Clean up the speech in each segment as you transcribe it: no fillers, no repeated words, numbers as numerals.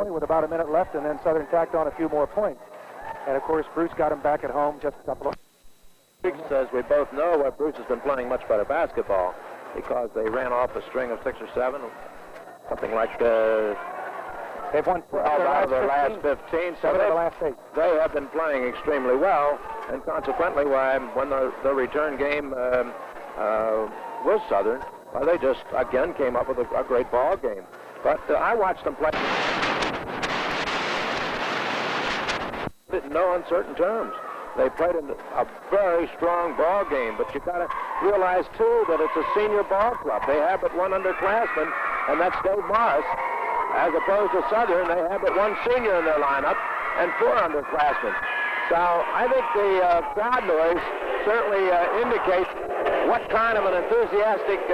play with about a minute left, and then Southern tacked on a few more points. And, of course, Bruce got him back at home just a couple of weeks. As we both know, Bruce has been playing much better basketball because they ran off a string of 6 or 7, something like they've won 12 out of their last 15. So the last 8. They have been playing extremely well, and consequently, when the return game was Southern, they just, again, came up with a great ball game. But I watched them play in no uncertain terms. They played in a very strong ball game, but you got to realize, too, that it's a senior ball club. They have but one underclassman, and that's Dave Morris. As opposed to Southern, they have but one senior in their lineup and 4 underclassmen. So I think the crowd noise certainly indicates what kind of an enthusiastic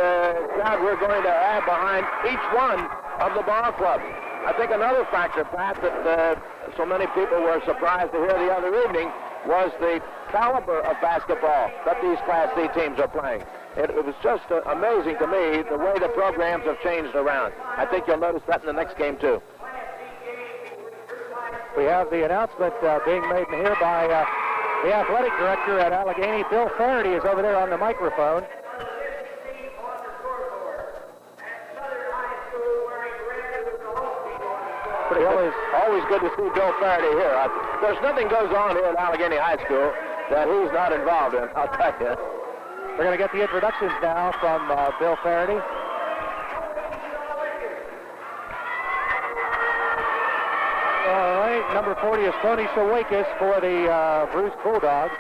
crowd we're going to have behind each one of the ball clubs. I think another factor, Pat, that so many people were surprised to hear the other evening was the caliber of basketball that these Class C teams are playing. It was just amazing to me the way the programs have changed around. I think you'll notice that in the next game, too. We have the announcement being made here by the athletic director at Allegheny. Bill Faraday is over there on the microphone. It's always good to see Bill Faraday here. There's nothing goes on here at Allegheny High School that he's not involved in, I'll tell you. We're going to get the introductions now from Bill Faraday. All right, number 40 is Tony Sawakis for the Bruce Bulldogs.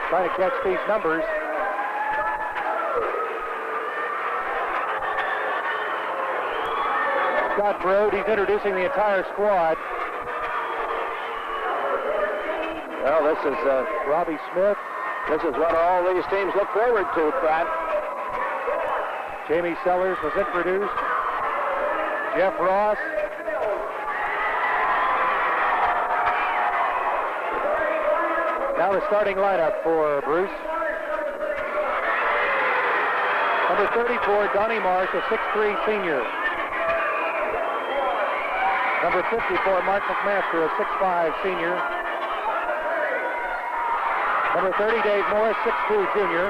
Trying to catch these numbers. Scott Brode, he's introducing the entire squad. Well, this is Robbie Smith. This is what all these teams look forward to, Pat. Jamie Sellers was introduced. Jeff Ross. Now the starting lineup for Bruce. Number 34, Donnie Marsh, a 6'3" senior. Number 54, Mark McMaster, a 6'5" senior. Number 30, Dave Morris, 6'2", junior.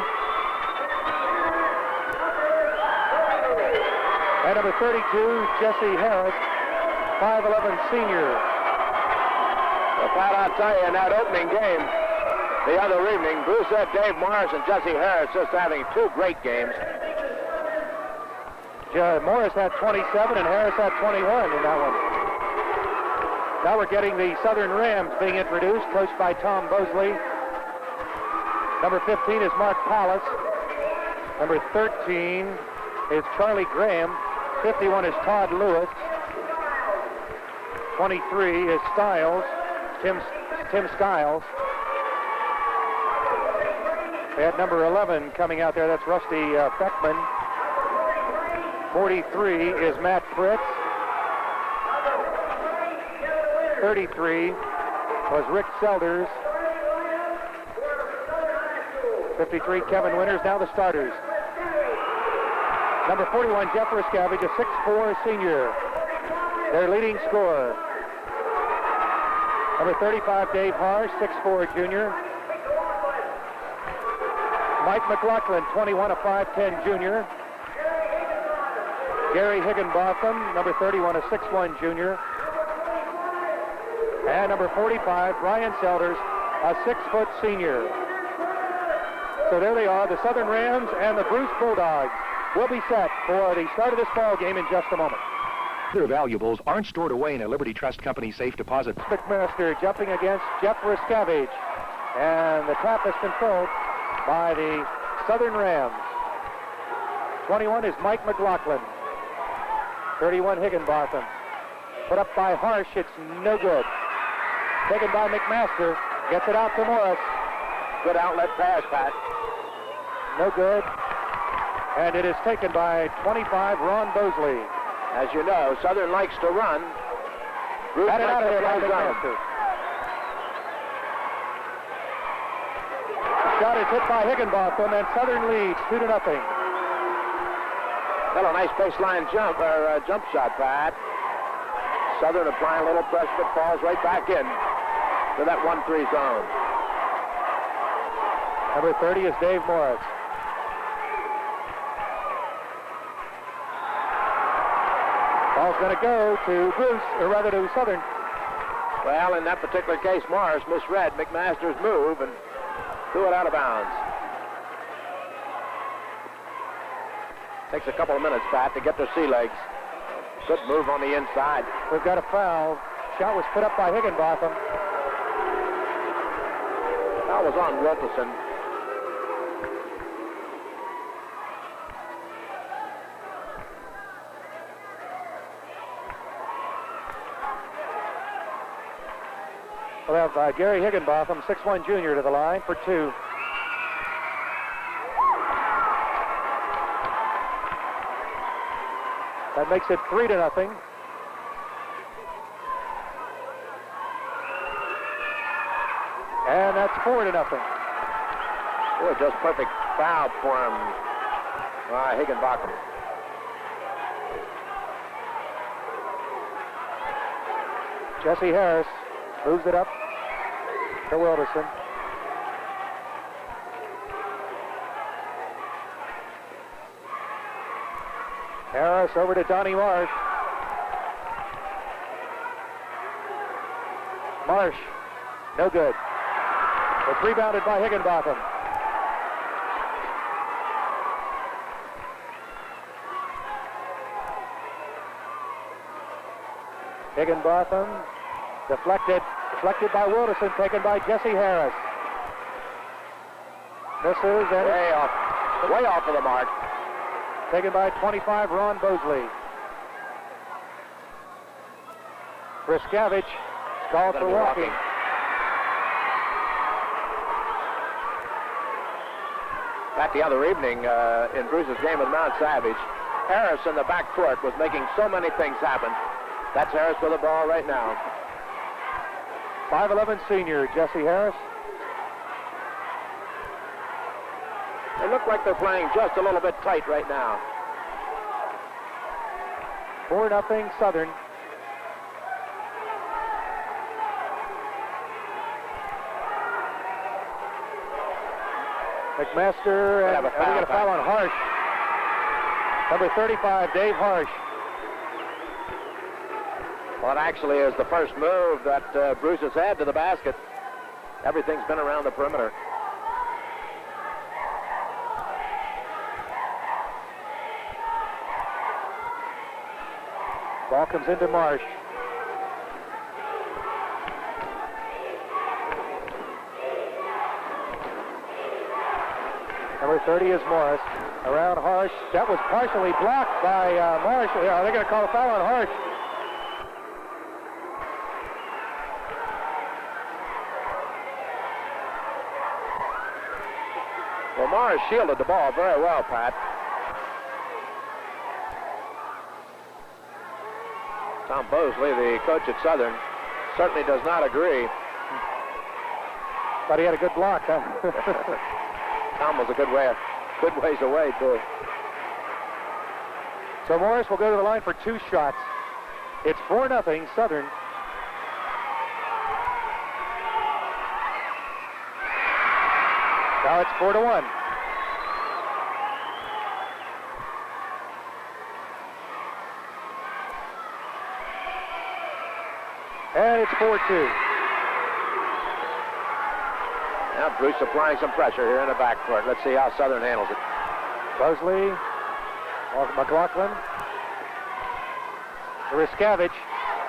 And number 32, Jesse Harris, 5'11", senior. Well, Pat, I'll tell you, in that opening game the other evening, Bruce had Dave Morris and Jesse Harris just having 2 great games. Morris had 27 and Harris had 21 in that one. Now we're getting the Southern Rams being introduced, coached by Tom Bosley. Number 15 is Mark Pallas. Number 13 is Charlie Graham. 51 is Todd Lewis. 23 is Stiles, Tim Stiles. They had number 11 coming out there. That's Rusty Beckman. 43 is Matt Fritz. 33 was Rick Selders. 53, Kevin Winters. Now the starters. Number 41, Jeff Riscavage, a 6'4" senior. Their leading scorer. Number 35, Dave Harsh, 6'4" junior. Mike McLaughlin, 21, a 5'10" junior. Gary Higginbotham, number 31, a 6'1" junior. And number 45, Brian Selders, a 6-foot senior. So there they are, the Southern Rams and the Bruce Bulldogs will be set for the start of this ball game in just a moment. Their valuables aren't stored away in a Liberty Trust Company safe deposit. McMaster jumping against Jeff Riscavage. And the trap has been filled by the Southern Rams. 21 is Mike McLaughlin. 31, Higginbotham. Put up by Harsh, it's no good. Taken by McMaster, gets it out to Morris. Good outlet pass, Pat. No good. And it is taken by 25, Ron Bosley. As you know, Southern likes to run. Got it out of there by McMaster. Shot is hit by Higginbotham, and Southern leads 2-0. Well, a nice baseline jump shot, Pat. Southern applying a little pressure that falls right back in to that 1-3 zone. Number 30 is Dave Morris. Ball's going to go to Bruce, or rather to Southern. Well, in that particular case, Morris misread McMaster's move and threw it out of bounds. Takes a couple of minutes, Pat, to get their sea legs. Good move on the inside. We've got a foul. Shot was put up by Higginbotham. Foul was on Wilkerson. We'll have Gary Higginbotham, 6'1" junior, to the line for 2. That makes it 3-0. And that's 4-0. Oh, just perfect foul for him by Higginbotham. Jesse Harris moves it up to Wilderson. Harris over to Donnie Marsh. Marsh, no good. It's rebounded by Higginbotham. Higginbotham deflected by Wilderson, taken by Jesse Harris. Misses and way off of the mark. Taken by 25, Ron Bosley. Friskavich called for walking. Back the other evening in Bruce's game with Mount Savage, Harris in the backcourt was making so many things happen. That's Harris with the ball right now. 5'11" senior, Jesse Harris. They look like they're playing just a little bit tight right now. 4-0 Southern. McMaster, and we got a foul on Harsh. Number 35, Dave Harsh. Well, it actually is the first move that Bruce has had to the basket. Everything's been around the perimeter. Ball comes into Marsh. Number 30 is Morris. Around Harsh. That was partially blocked by Marsh. Are they going to call a foul on Harsh? Well, Morris shielded the ball very well, Pat. Tom Bosley, the coach at Southern, certainly does not agree. Thought he had a good block, huh? Tom was a good ways away, too. So Morris will go to the line for 2 shots. It's 4-0 Southern. Now it's 4-1. And it's 4-2. Now Bruce applying some pressure here in the backcourt. Let's see how Southern handles it. Bosley, McLaughlin, Friskavich.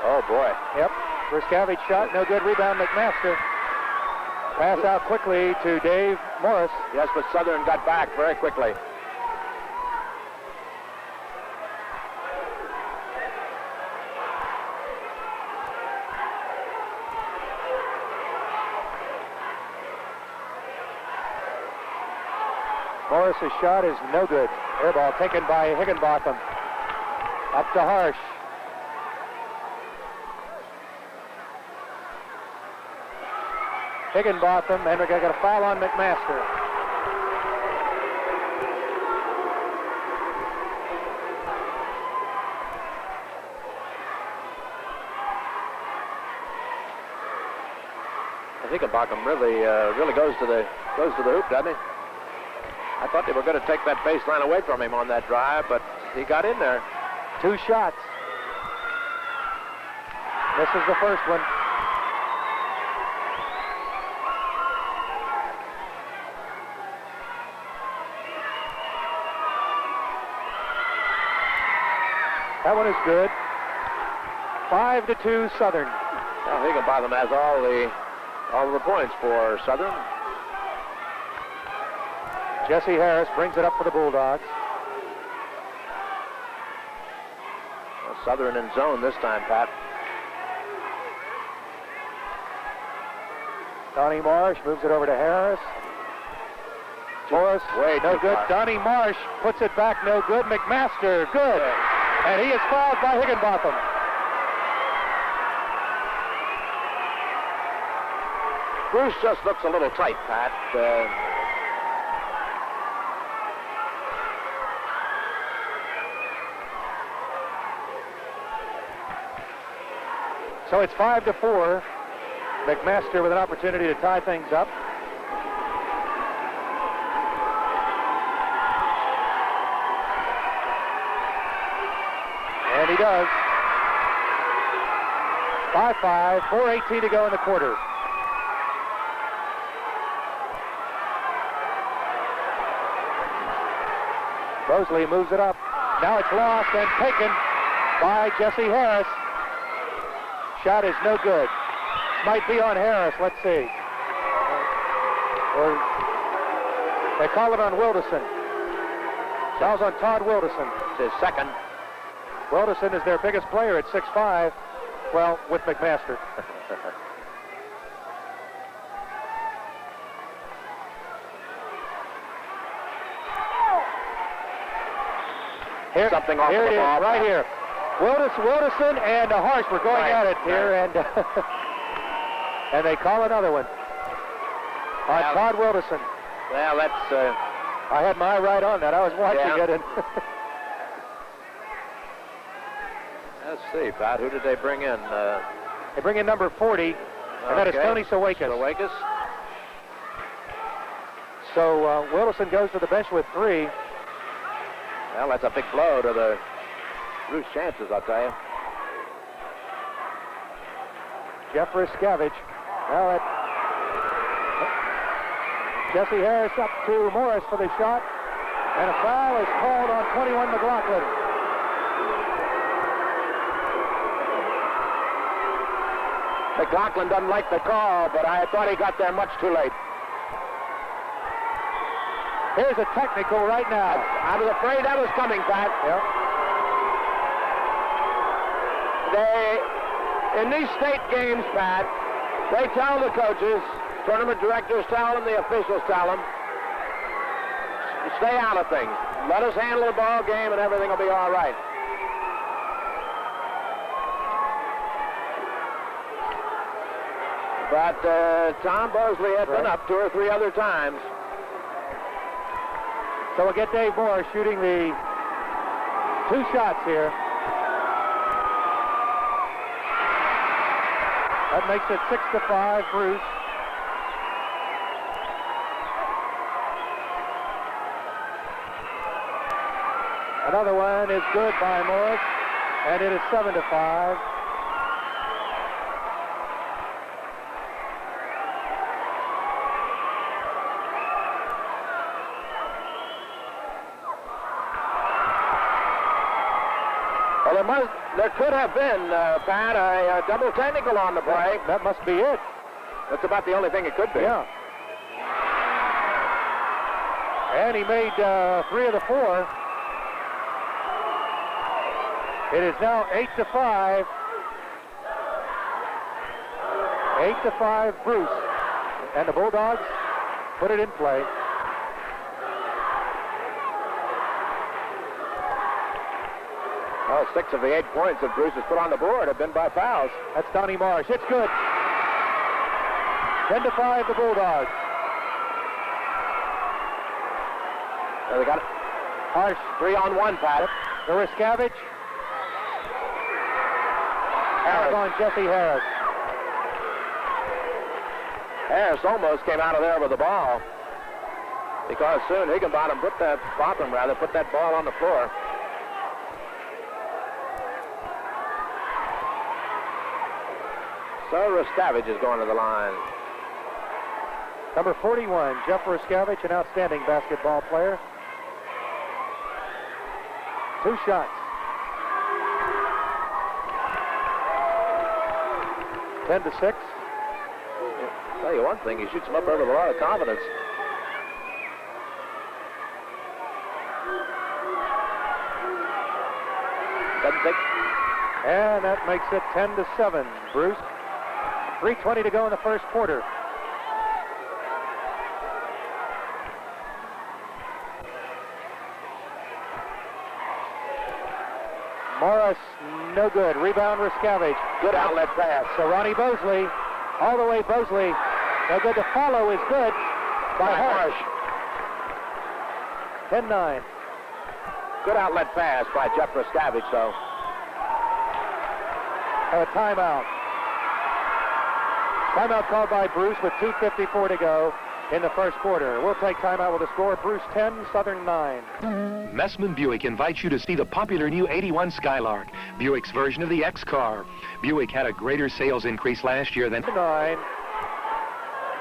Oh, boy. Yep, Friskavich shot, no good. Rebound, McMaster. Pass out quickly to Dave Morris. Yes, but Southern got back very quickly. Morris's shot is no good. Air ball taken by Higginbotham. Up to Harsh. Higginbotham, and we got a foul on McMaster. Higginbotham really goes to the hoop, doesn't he? I thought they were going to take that baseline away from him on that drive, but he got in there. 2 shots. This is the first one. That one is good. 5-2 Southern. Now Higginbotham has all the points for Southern. Jesse Harris brings it up for the Bulldogs. Well, Southern in zone this time, Pat. Donnie Marsh moves it over to Harris. Morris, no good. Donnie Marsh puts it back, no good. McMaster, good. And he is fouled by Higginbotham. Bruce just looks a little tight, Pat. So it's 5-4. McMaster with an opportunity to tie things up. And he does. 5-5, 4:18 to go in the quarter. Mosley moves it up. Now it's lost and taken by Jesse Harris. Shot is no good. Might be on Harris. Let's see. Or they call it on Wilderson. Foul's on Todd Wilderson. It's his second. Wilderson is their biggest player at 6'5". Well, with McMaster. Here, something off here the it ball. Is, right here. Wilderson and Harsh were going at it here, and and they call another one on Todd Wilderson. Well, that's. I had my eye right on that. I was watching it. And let's see, Pat. Who did they bring in? They bring in number 40, and that is Tony Sawakis. So Wilderson goes to the bench with 3. Well, that's a big blow to the Bruce chances, I'll tell you. Jeff Riscavage. Well, Jesse Harris up to Morris for the shot. And a foul is called on 21 McLaughlin. McLaughlin doesn't like the call, but I thought he got there much too late. Here's a technical right now. I was afraid that was coming, Pat. Yep. In these state games, Pat, they tell the coaches, tournament directors tell them, the officials tell them, stay out of things. Let us handle the ball game and everything will be all right. But Tom Mosley had been up 2 or 3 other times. So we'll get Dave Moore shooting the 2 shots here. That makes it 6-5, Bruce. Another one is good by Morris, and it is 7-5. Well, there could have been, Pat, a double technical on the play. That must be it. That's about the only thing it could be. Yeah. And he made 3 of the 4. It is now 8-5. 8-5 Bruce. And the Bulldogs put it in play. Well, 6 of the 8 points that Bruce has put on the board have been by fouls. That's Donnie Marsh. It's good. 10-5 the Bulldogs. So they got it. Harsh. 3-on-1, Pat. The Riscavage. Harris. On Jesse Harris. Harris almost came out of there with the ball because soon Higginbotham put that ball on the floor. So Ruscavage is going to the line. Number 41, Jeff Ruscavage, an outstanding basketball player. 2 shots. 10-6. I'll tell you one thing, he shoots them up there with a lot of confidence. And that makes it 10-7. Bruce, 3:20 to go in the first quarter. Morris, no good. Rebound, Ruscavage. Good outlet pass. So Ronnie Bosley, all the way Bosley. No good. The follow is good by Harsh. 10-9. Good outlet pass by Jeff Ruscavage, though. A timeout. Timeout called by Bruce with 2:54 to go in the first quarter. We'll take timeout with a score. Bruce 10, Southern 9. Messman Buick invites you to see the popular new 81 Skylark, Buick's version of the X car. Buick had a greater sales increase last year than 9.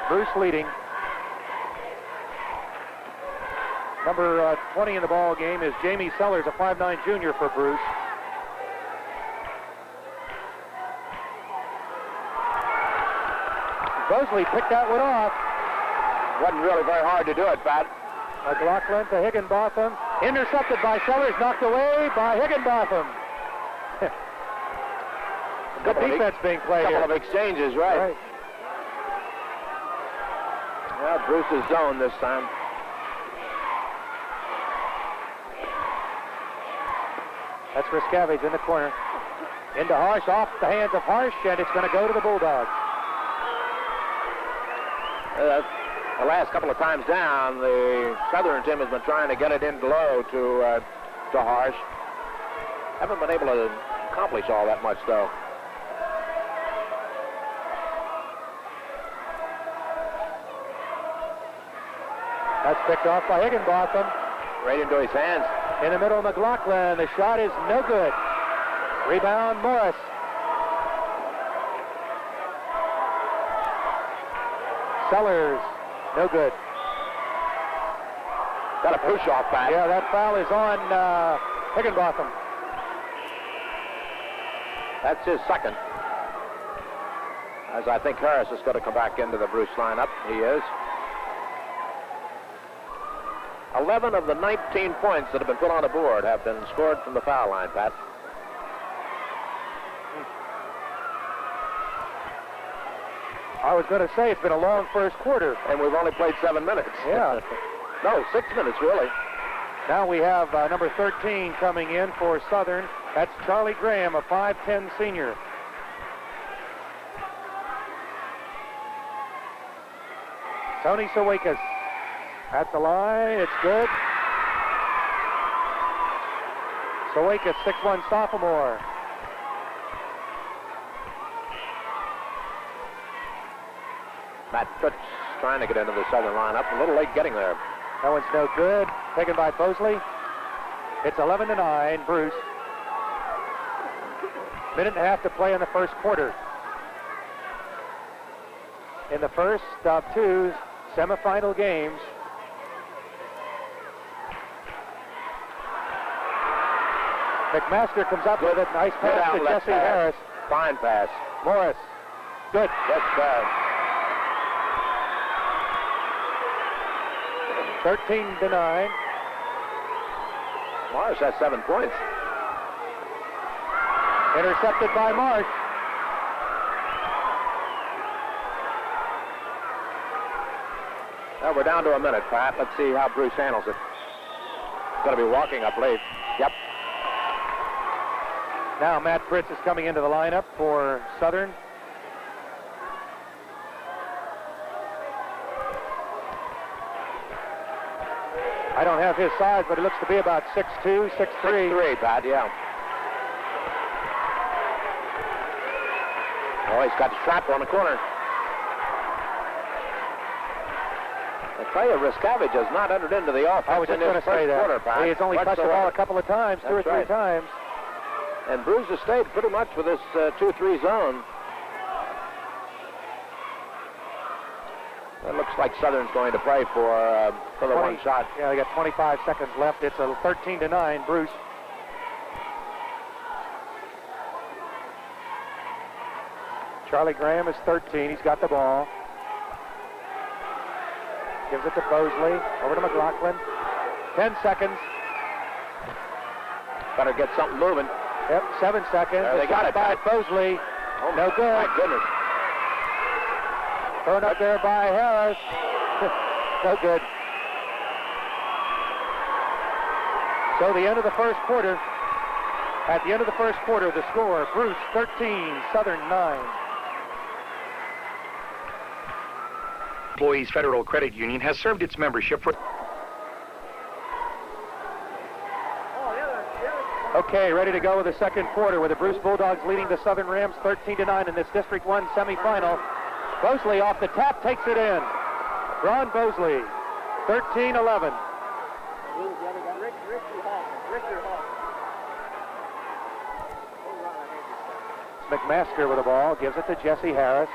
Bruce leading. Number 20 in the ball game is Jamie Sellers, a 5'9" junior for Bruce. Bosley picked that one off. Wasn't really very hard to do it, Pat. McLaughlin to Higginbotham. Intercepted by Sellers, knocked away by Higginbotham. Good defense being played here. Couple of exchanges, right. Yeah, Bruce's zone this time. That's Ruscavage in the corner. Into Harsh, off the hands of Harsh, and it's going to go to the Bulldogs. The last couple of times down, the Southern team has been trying to get it in low to Harsh. Haven't been able to accomplish all that much, though. That's picked off by Higginbotham. Right into his hands. In the middle, McLaughlin. The shot is no good. Rebound, Morris. Sellers, no good. Got a push-off back. Yeah, that foul is on Higginbotham. That's his second. As I think Harris is going to come back into the Bruce lineup. He is. 11 of the 19 points that have been put on the board have been scored from the foul line, Pat. I was going to say it's been a long first quarter. And we've only played 7 minutes. Yeah. No, 6 minutes, really. Now we have number 13 coming in for Southern. That's Charlie Graham, a 5'10" senior. Tony Sawakis at the line. It's good. Sawakis, 6'1" sophomore. Matt Fitz trying to get into the Southern lineup. A little late getting there. That one's no good. Taken by Bosley. It's 11-9, Bruce. Minute and a half to play in the first quarter. In the first of 2 semifinal games. McMaster comes up with a nice pass to Jesse Harris. Fine pass. Morris. Good. That's bad. 13-9. Morris has 7 points. Intercepted by Marsh. Well, we're down to a minute, Pat. Let's see how Bruce handles it. Going to be walking up late. Yep. Now Matt Fritz is coming into the lineup for Southern. I don't have his size, but he looks to be about 6'2", 6'3". 6'3", Pat, yeah. Oh, he's got the trap on the corner. tell you, Riskavage has not entered into the offense. I was just in going his to say first quarter, that. Pat, He's only touched the ball a couple of times, two or three times. And Bruce has stayed pretty much with this 2-3 zone. It looks like Southern's going to play for the one shot. Yeah, they got 25 seconds left. It's a 13-9, Bruce. Charlie Graham is 13. He's got the ball. Gives it to Bosley. Over to McLaughlin. 10 seconds. Better get something moving. Yep, 7 seconds. There, they got it by Bosley. Oh, no good. My goodness. Thrown up there by Harris. No good. So the end of the first quarter. At the end of the first quarter, the score, Bruce 13, Southern 9. Employees Federal Credit Union has served its membership for... Okay, ready to go with the second quarter with the Bruce Bulldogs leading the Southern Rams 13-9 in this District 1 semifinal. Bosley off the tap takes it in. Ron Bosley, 13-11. McMaster with the ball, gives it to Jesse Harris.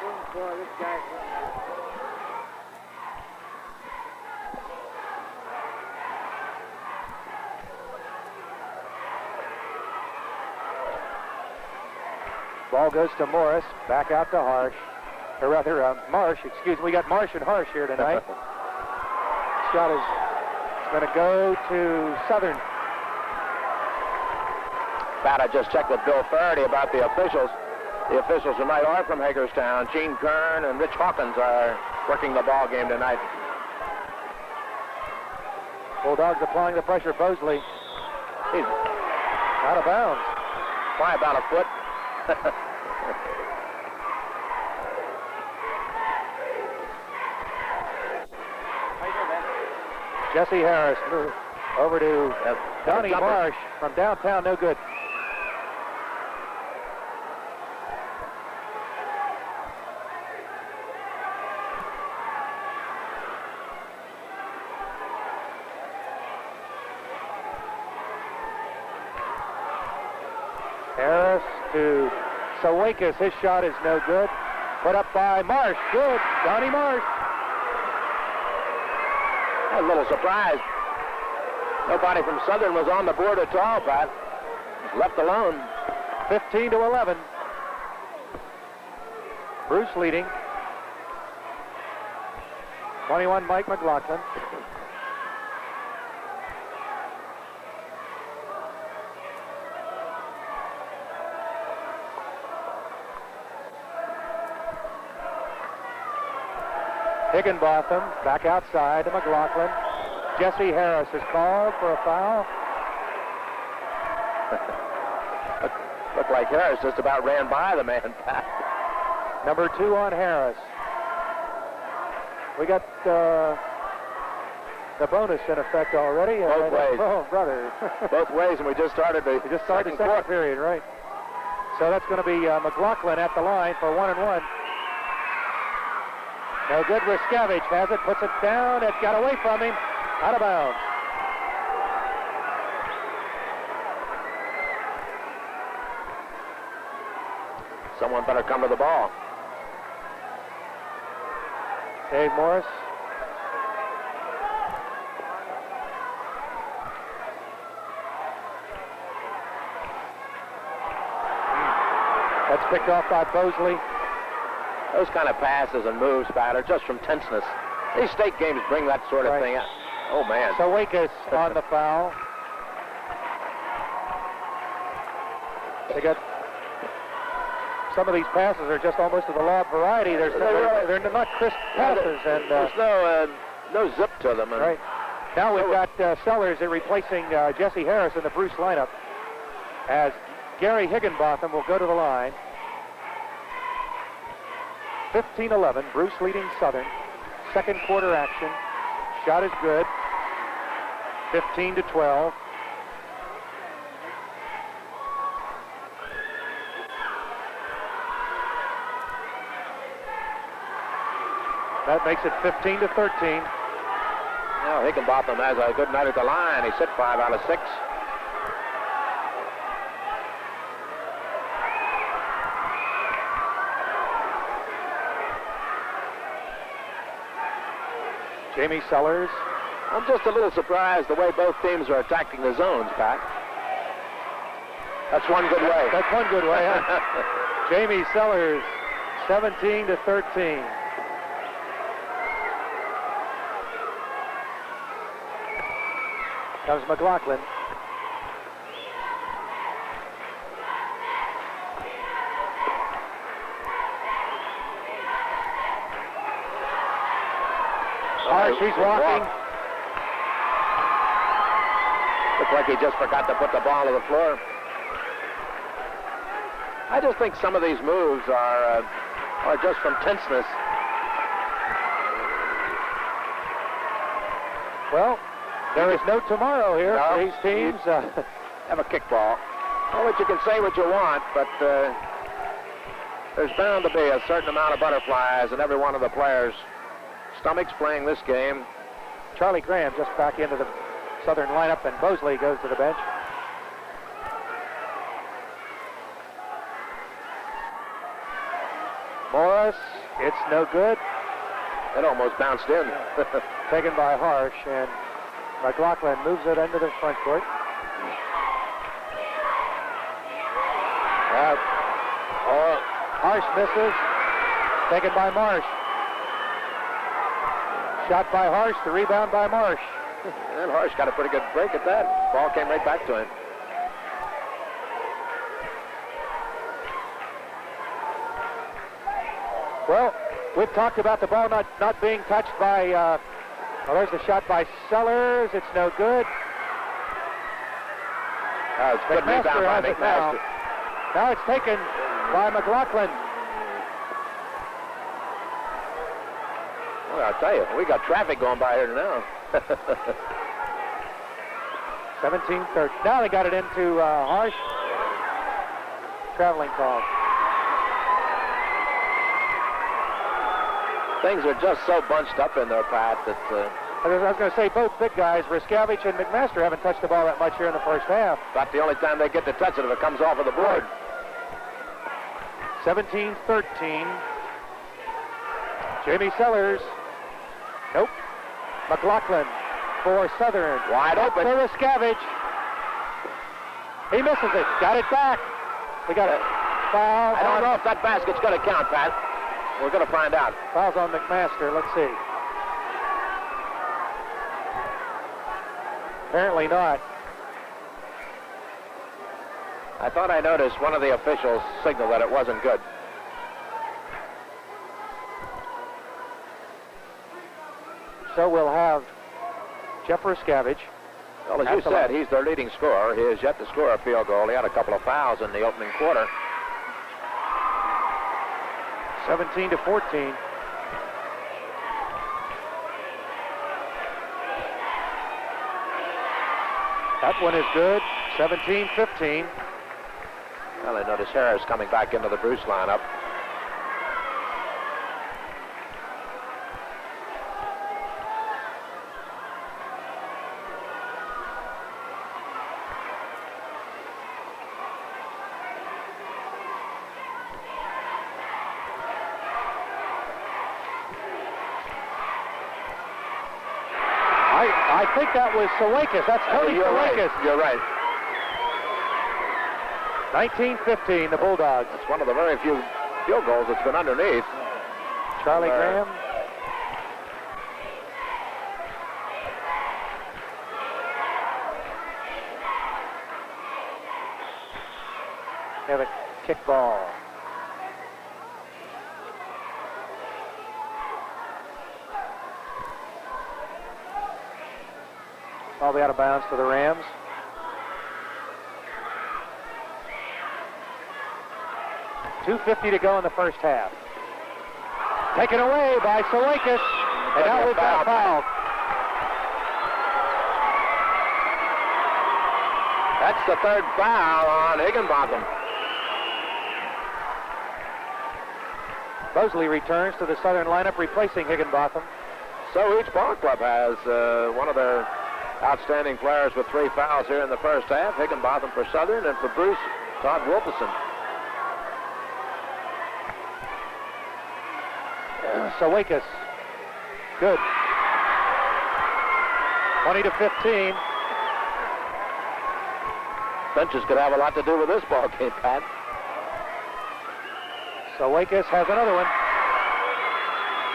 Ball goes to Morris, back out to Harsh. Or rather, Marsh, excuse me. We got Marsh and Harsh here tonight. Shot is going to go to Southern. Pat, I just checked with Bill Faraday about the officials. The officials tonight are from Hagerstown. Gene Kern and Rich Hawkins are working the ball game tonight. Bulldogs applying the pressure. Bosley. He's out of bounds. By about a foot. Jesse Harris over to Donnie Marsh from downtown, no good. Harris to Sawakis, his shot is no good. Put up by Marsh, good, Donnie Marsh. A little surprised. Nobody from Southern was on the board at all, Pat. Left alone. 15-11. Bruce leading. 21, Mike McLaughlin. Higginbotham back outside to McLaughlin. Jesse Harris is called for a foul. Looked like Harris just about ran by the man. Number 2 on Harris. We got the bonus in effect already. Both ways. Oh, brother. Both ways, and we just started the second period, right? So that's going to be McLaughlin at the line for 1-1. No good. Riskavage has it, puts it down. It got away from him. Out of bounds. Someone better come to the ball. Dave Morris. That's picked off by Bosley. Those kind of passes and moves, Pat, are just from tenseness. These state games bring that sort of thing out. Oh, man. Sawakis on the foul. They got some of these passes are just almost of the law of variety. They're not crisp passes. And there's no zip to them. And right. Now we've got Sellers replacing Jesse Harris in the Bruce lineup as Gary Higginbotham will go to the line. 15-11, Bruce leading Southern. Second quarter action. Shot is good. 15-12. That makes it 15-13. Well, Higginbotham has a good night at the line. He's hit 5 out of 6. Jamie Sellers. I'm just a little surprised the way both teams are attacking the zones, Pat. That's one good way. That's one good way, huh? Jamie Sellers, 17-13. Comes McLaughlin. She's walking. Looks like he just forgot to put the ball on the floor. I just think some of these moves are just from tenseness. Well, there is no tomorrow here for these teams. Have a kickball. Well, you can say what you want, but there's bound to be a certain amount of butterflies in every one of the players' stomachs playing this game. Charlie Graham just back into the Southern lineup, and Bosley goes to the bench. Morris, it's no good. It almost bounced in. Taken by Harsh, and McLaughlin moves it into the front court. Harsh misses. Taken by Marsh. Shot by Harsh, the rebound by Marsh. And Harsh got a pretty good break at that. Ball came right back to him. Well, we've talked about the ball not being touched by, well, there's the shot by Sellers. It's no good. It's good rebound by McMaster. Now it's taken by McLaughlin. Well, I'll tell you, we got traffic going by here now. 17-13. Now they got it into Harsh. Traveling call. Things are just so bunched up in there, Pat, that... I was going to say, both big guys, Riskavich and McMaster, haven't touched the ball that much here in the first half. About the only time they get to touch it if it comes off of the board. 17-13. Jamie Sellers. Nope. McLaughlin for Southern. Wide open. For Riskavich. He misses it. Got it back. We got a foul. I don't know if that basket's going to count, Pat. We're going to find out. Fouls on McMaster. Let's see. Apparently not. I thought I noticed one of the officials signal that it wasn't good. So we'll have Jeff Riskavich. Well, as you said, he's their leading scorer. He has yet to score a field goal. He had a couple of fouls in the opening quarter. 17-14. That one is good. 17-15. Well, I notice Harris coming back into the Bruce lineup. I think that was Sawakis. That's Tony Sawakis. You're right. 19-15, the Bulldogs. It's one of the very few field goals that's been underneath. Charlie Graham. Have a kick ball. Ball be out of bounds to the Rams. .250 to go in the first half. Taken away by Sawakis. And now we've got a foul. That's the third foul on Higginbotham. Bosley returns to the Southern lineup, replacing Higginbotham. So each ball club has one of their outstanding players with 3 fouls here in the first half. Higginbotham for Southern, and for Bruce, Todd Wolfison. Sawakis. Good. 20-15. Benches could have a lot to do with this ball game, Pat. Sawakis has another one.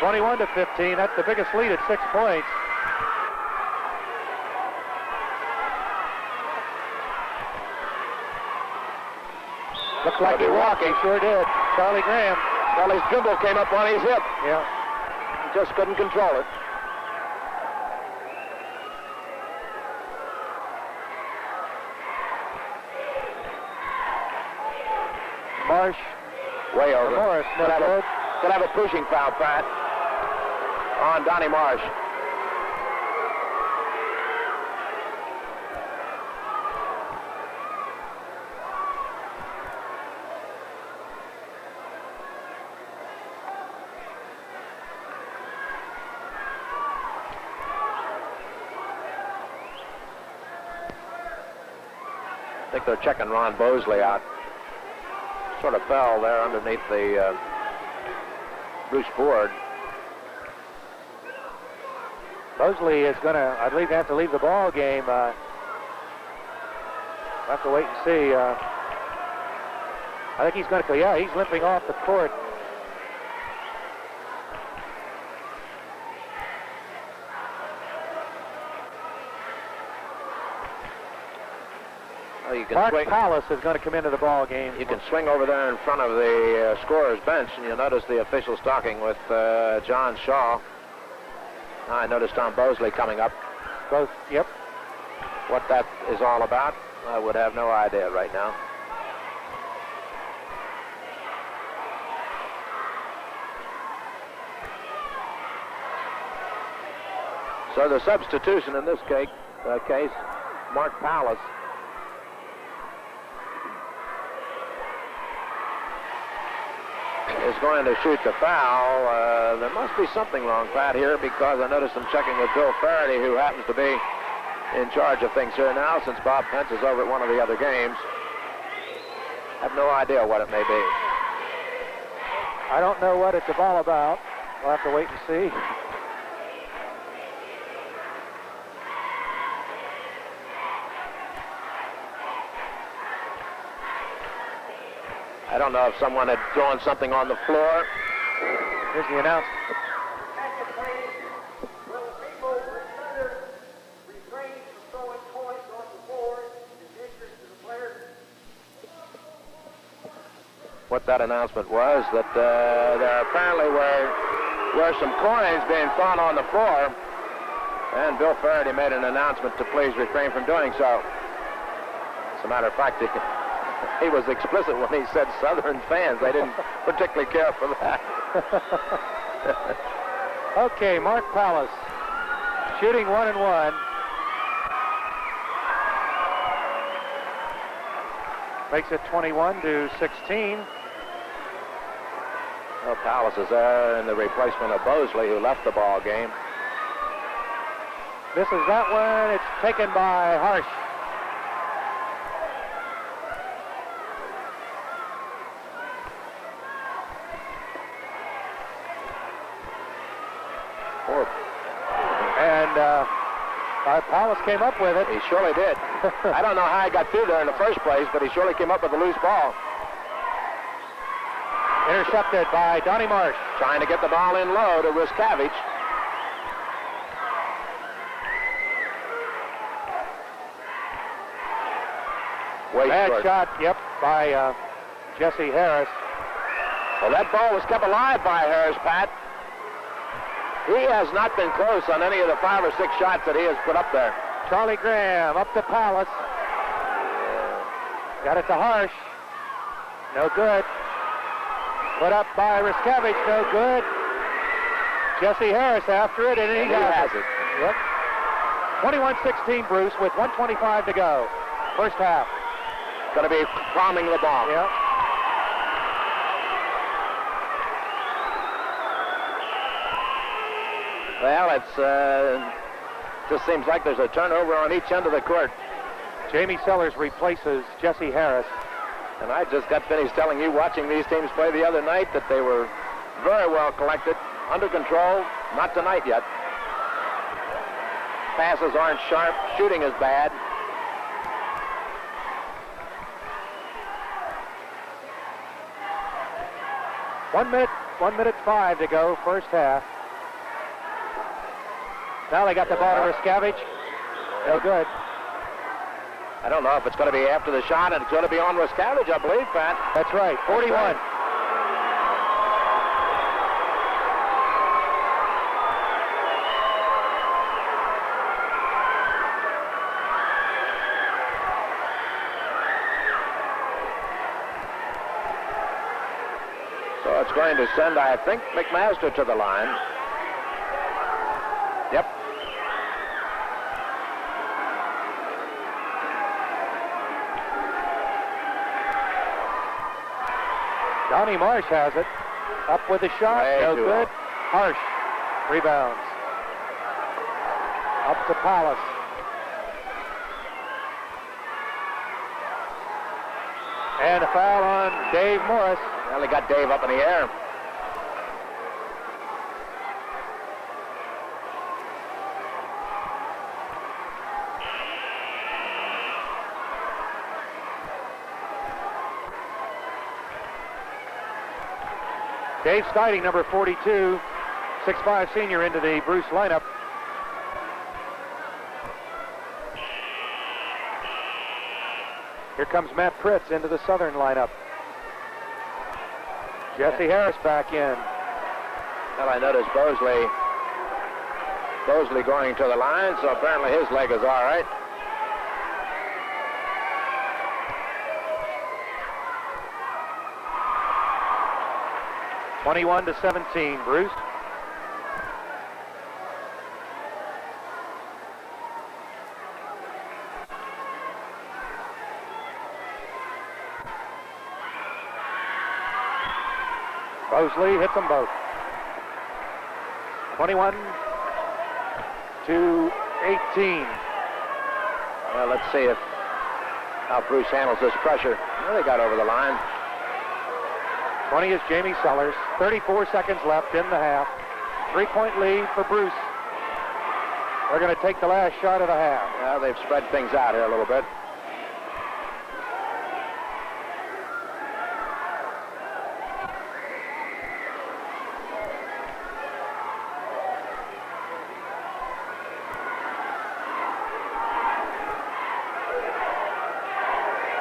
21-15. That's the biggest lead at 6 points. Looks like he walked. He sure did. Charlie Graham. Well, his dribble came up on his hip. Yeah. He just couldn't control it. Marsh. Way over. Morris. No good. Could have a pushing foul, Pat, on Donnie Marsh. I think they're checking Ron Bosley out. Sort of fell there underneath the Bruce board. Mosley is going to, I believe, have to leave the ball game. We'll have to wait and see. I think he's going to, yeah, he's limping off the court. Well, you can Mark swing. Palace is going to come into the ball game. You can swing over there in front of the scorer's bench, and you'll notice the officials talking with John Shaw. I noticed Tom Bosley coming up. Both, yep. What that is all about, I would have no idea right now. So the substitution in this case, Mark Palace. Is going to shoot the foul. There must be something wrong, Pat, here, because I noticed them checking with Bill Faraday, who happens to be in charge of things here now since Bob Pence is over at one of the other games. I have no idea what it may be. I don't know what it's all about. We'll have to wait and see. I don't know if someone had thrown something on the floor. Here's the announcement. What that announcement was, that there apparently were some coins being thrown on the floor, and Bill Faraday made an announcement to please refrain from doing so. As a matter of fact, he was explicit when he said Southern fans. They didn't particularly care for that. Okay, Mark Palace shooting 1 and 1. Makes it 21-16. Well, Palace is there in the replacement of Bosley, who left the ball game. Misses that one. It's taken by Harsh. Palace came up with it. He surely did. I don't know how he got through there in the first place, but he surely came up with a loose ball. Intercepted by Donnie Marsh. Trying to get the ball in low to Riskavich. Bad shot, yep, by Jesse Harris. Well, that ball was kept alive by Harris, Pat. He has not been close on any of the 5 or 6 shots that he has put up there. Charlie Graham up to Palace. Got it to Harsh. No good. Put up by Riskavich. No good. Jesse Harris after it, and he has it. Yep. 21-16, Bruce, with 1:25 to go. First half. Going to be palming the ball. Yep. Well, it's just seems like there's a turnover on each end of the court. Jamie Sellers replaces Jesse Harris. And I just got finished telling you, watching these teams play the other night, that they were very well collected, under control. Not tonight yet. Passes aren't sharp. Shooting is bad. One minute 5 to go, first half. Now they got the ball to Rascavage. No good. I don't know if it's going to be after the shot, and it's going to be on Rascavage, I believe, Pat. That's right, 41. That's right. So it's going to send, I think, McMaster to the line. Yep. Johnny Marsh has it. Up with a shot. Way No too good. low. Harsh rebounds. Up to Palace. And a foul on Dave Morris. Well, they got Dave up in the air. Dave Steiding, number 42, 6'5" senior, into the Bruce lineup. Here comes Matt Pritz into the Southern lineup. Jesse Harris back in. Well, I noticed Bosley going to the line, so apparently his leg is all right. (21-17), Bruce. Bosley hits them both. 21-18. Well, let's see how Bruce handles this pressure. Well, they got over the line. 20 is Jamie Sellers. 34 seconds left in the half. 3-point lead for Bruce. They're going to take the last shot of the half. Well, they've spread things out here a little bit.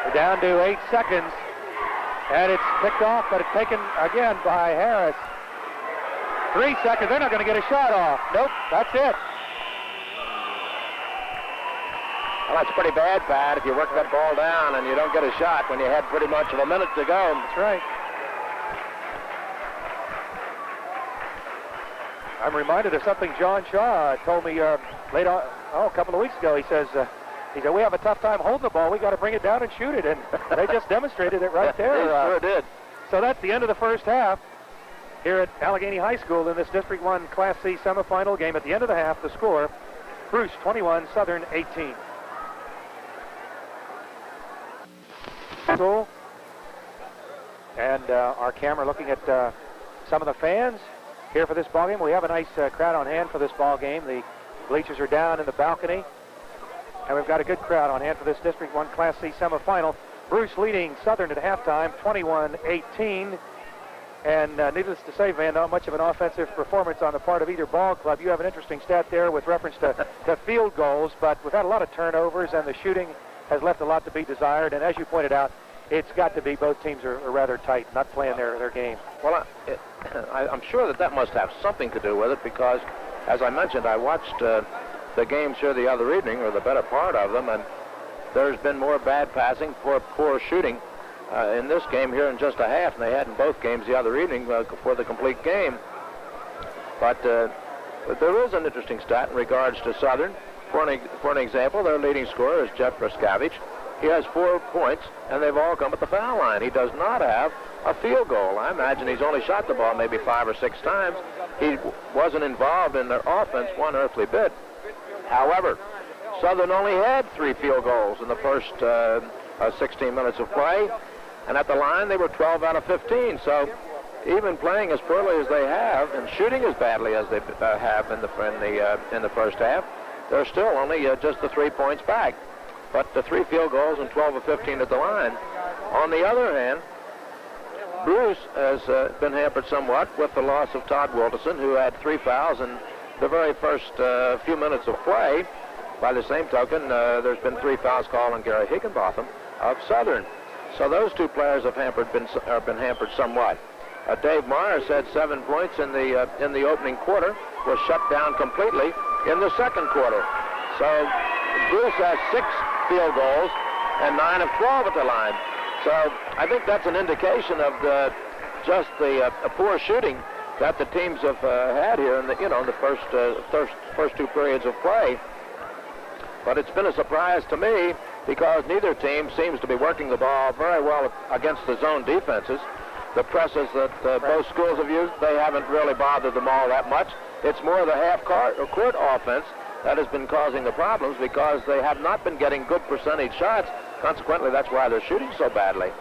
We're down to 8 seconds. And it's picked off, but it's taken again by Harris. 3 seconds. They're not going to get a shot off. Nope, that's it. Well, that's pretty bad, Pat, if you work that ball down and you don't get a shot when you had pretty much of a minute to go. That's right. I'm reminded of something John Shaw told me late on, a couple of weeks ago. He said, we have a tough time holding the ball. We got to bring it down and shoot it. And they just demonstrated it right there. They sure did. So that's the end of the first half here at Allegheny High School in this District 1 Class C semifinal game. At the end of the half, the score, Bruce 21, Southern 18. And our camera looking at some of the fans here for this ball game. We have a nice crowd on hand for this ball game. The bleachers are down in the balcony. And we've got a good crowd on hand for this District 1 Class C semifinal. Bruce leading Southern at halftime, 21-18. And needless to say, Van, not much of an offensive performance on the part of either ball club. You have an interesting stat there with reference to field goals, but we've had a lot of turnovers, and the shooting has left a lot to be desired. And as you pointed out, it's got to be both teams are rather tight, not playing their game. Well, I'm sure that must have something to do with it because, as I mentioned, I watched the games here the other evening, or the better part of them, and there's been more bad passing, poor shooting in this game here in just a half, and they had in both games the other evening for the complete game. But there is an interesting stat in regards to Southern. For an example, their leading scorer is Jeff Rascavage. He has 4 points, and they've all come at the foul line. He does not have a field goal. I imagine he's only shot the ball maybe 5 or 6 times. he wasn't involved in their offense one earthly bit. However, Southern only had 3 field goals in the first 16 minutes of play, and at the line they were 12 out of 15. So even playing as poorly as they have and shooting as badly as they have in the first half, they're still only just the 3 points back. But the 3 field goals and 12 of 15 at the line. On the other hand, Bruce has been hampered somewhat with the loss of Todd Wilderson, who had 3 fouls in the very first few minutes of play. By the same token, there's been 3 fouls called on Gary Higginbotham of Southern. So those 2 players have been hampered somewhat. Dave Morris had 7 points in the opening quarter, was shut down completely in the second quarter. So Bruce has 6 field goals and 9 of 12 at the line. So I think that's an indication of the poor shooting that the teams have had here in the first 2 periods of play. But it's been a surprise to me because neither team seems to be working the ball very well against the zone defenses. The presses that both schools have used, they haven't really bothered them all that much. It's more the half-court offense that has been causing the problems because they have not been getting good percentage shots. Consequently, that's why they're shooting so badly.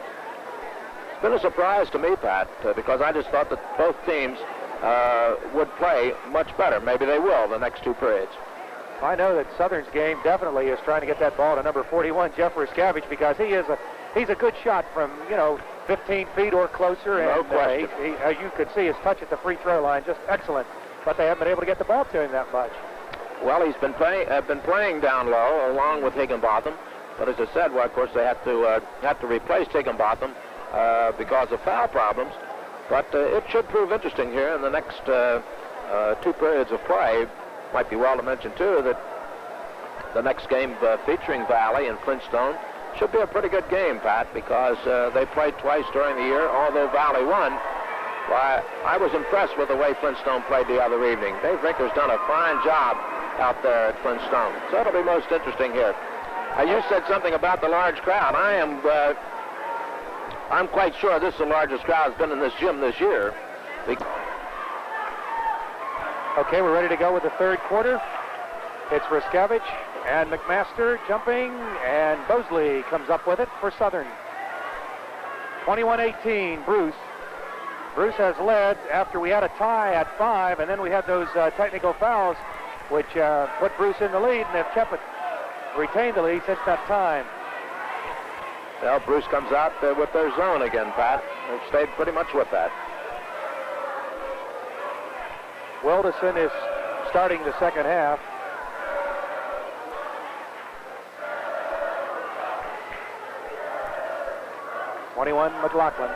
It's been a surprise to me, Pat, because I just thought that both teams would play much better. Maybe they will the next 2 periods. I know that Southern's game definitely is trying to get that ball to number 41, Jeff Ruscavage, because he's a good shot from 15 feet or closer. No and question. You could see his touch at the free throw line, just excellent. But they haven't been able to get the ball to him that much. Well, he's been playing down low along with Higginbotham. But as I said, well, of course, they have to replace Higginbotham because of foul problems. But it should prove interesting here in the next 2 periods of play. Might be well to mention, too, that the next game featuring Valley and Flintstone should be a pretty good game, Pat, because they played twice during the year, although Valley won. Why, I was impressed with the way Flintstone played the other evening. Dave Rinker's done a fine job out there at Flintstone. So it'll be most interesting here. You said something about the large crowd. I'm quite sure this is the largest crowd that's been in this gym this year. Okay, we're ready to go with the third quarter. It's Ruscavage and McMaster jumping, and Bosley comes up with it for Southern. 21-18, Bruce. Bruce has led after we had a tie at 5, and then we had those technical fouls, which put Bruce in the lead, and they've retained the lead since that time. Well, Bruce comes out with their zone again, Pat. They've stayed pretty much with that. Wilderson is starting the second half. McLaughlin.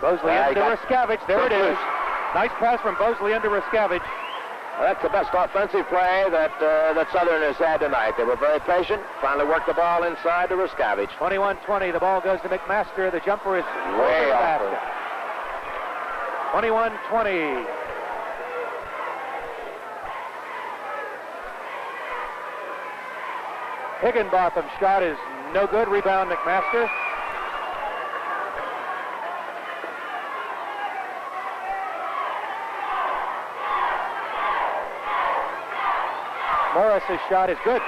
Bosley into Ruscavage. There it is. Nice pass from Bosley into Ruscavage. That's the best offensive play that Southern has had tonight. They were very patient. Finally worked the ball inside to Ruscavage. 21-20. The ball goes to McMaster. The jumper is way off. 21-20. Higginbotham's shot is no good. Rebound McMaster. Morris's shot is good.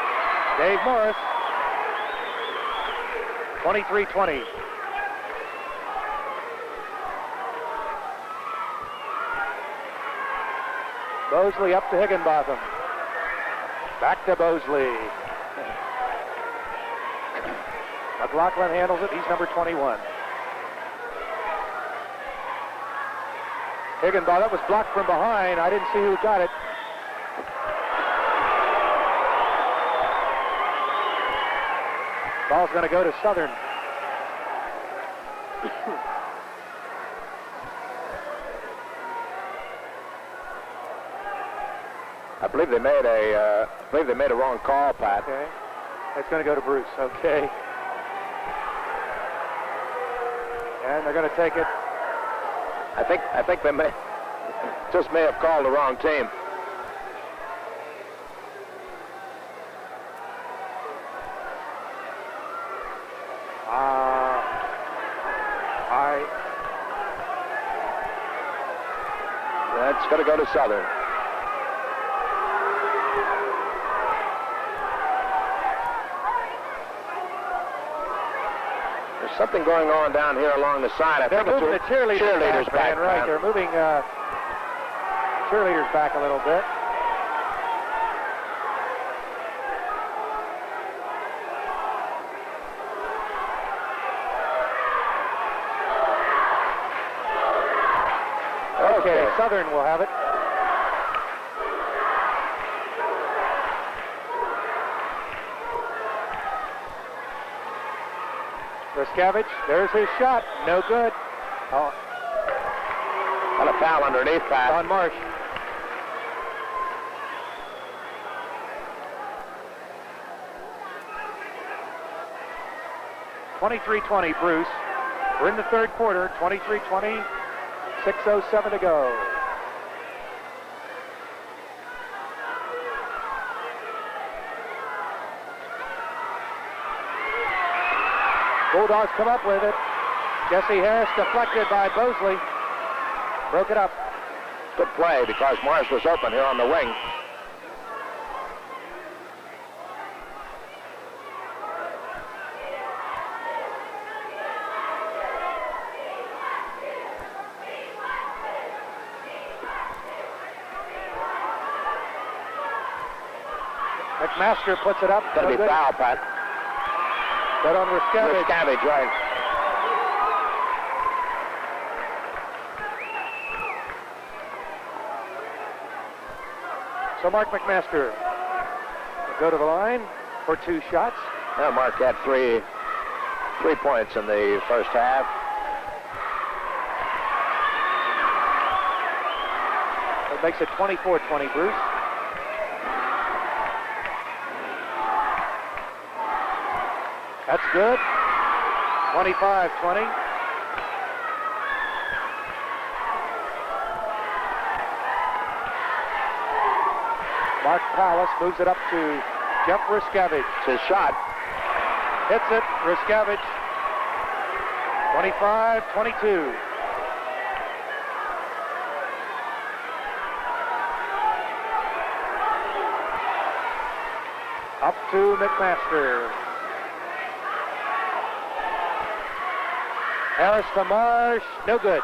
Dave Morris. 23-20. Bosley up to Higginbotham. Back to Bosley. McLaughlin handles it. He's number 21. Higginbotham, that was blocked from behind. I didn't see who got it. Ball's going to go to Southern. I believe they made a wrong call, Pat. Okay. It's going to go to Bruce. Okay. And they're going to take it. I think they may have called the wrong team. It's going to go to Southern. There's something going on down here along the side. I They're think moving the cheerleaders back, back. right. They're moving cheerleaders back a little bit. Okay, Southern will have it. Ruskevich, there's his shot. No good. Oh. And a foul underneath, Pat. On Marsh. (23-20) Bruce. We're in the third quarter. 23-20. 6:07 to go. Bulldogs come up with it. Jesse Harris deflected by Bosley. Broke it up. Good play because Morris was open here on the wing. McMaster puts it up. Going to be foul, Pat. That on Ruskevich. Ruskevich, right. So Mark McMaster will go to the line for 2 shots. Now Mark had 3 points in the first half. It makes it 24-20, Bruce. That's good. 25-20. Mark Palace moves it up to Jeff Ruskevich. It's his shot. Hits it. Ruskevich. 25-22. Up to McMaster. Harris to Marsh, no good.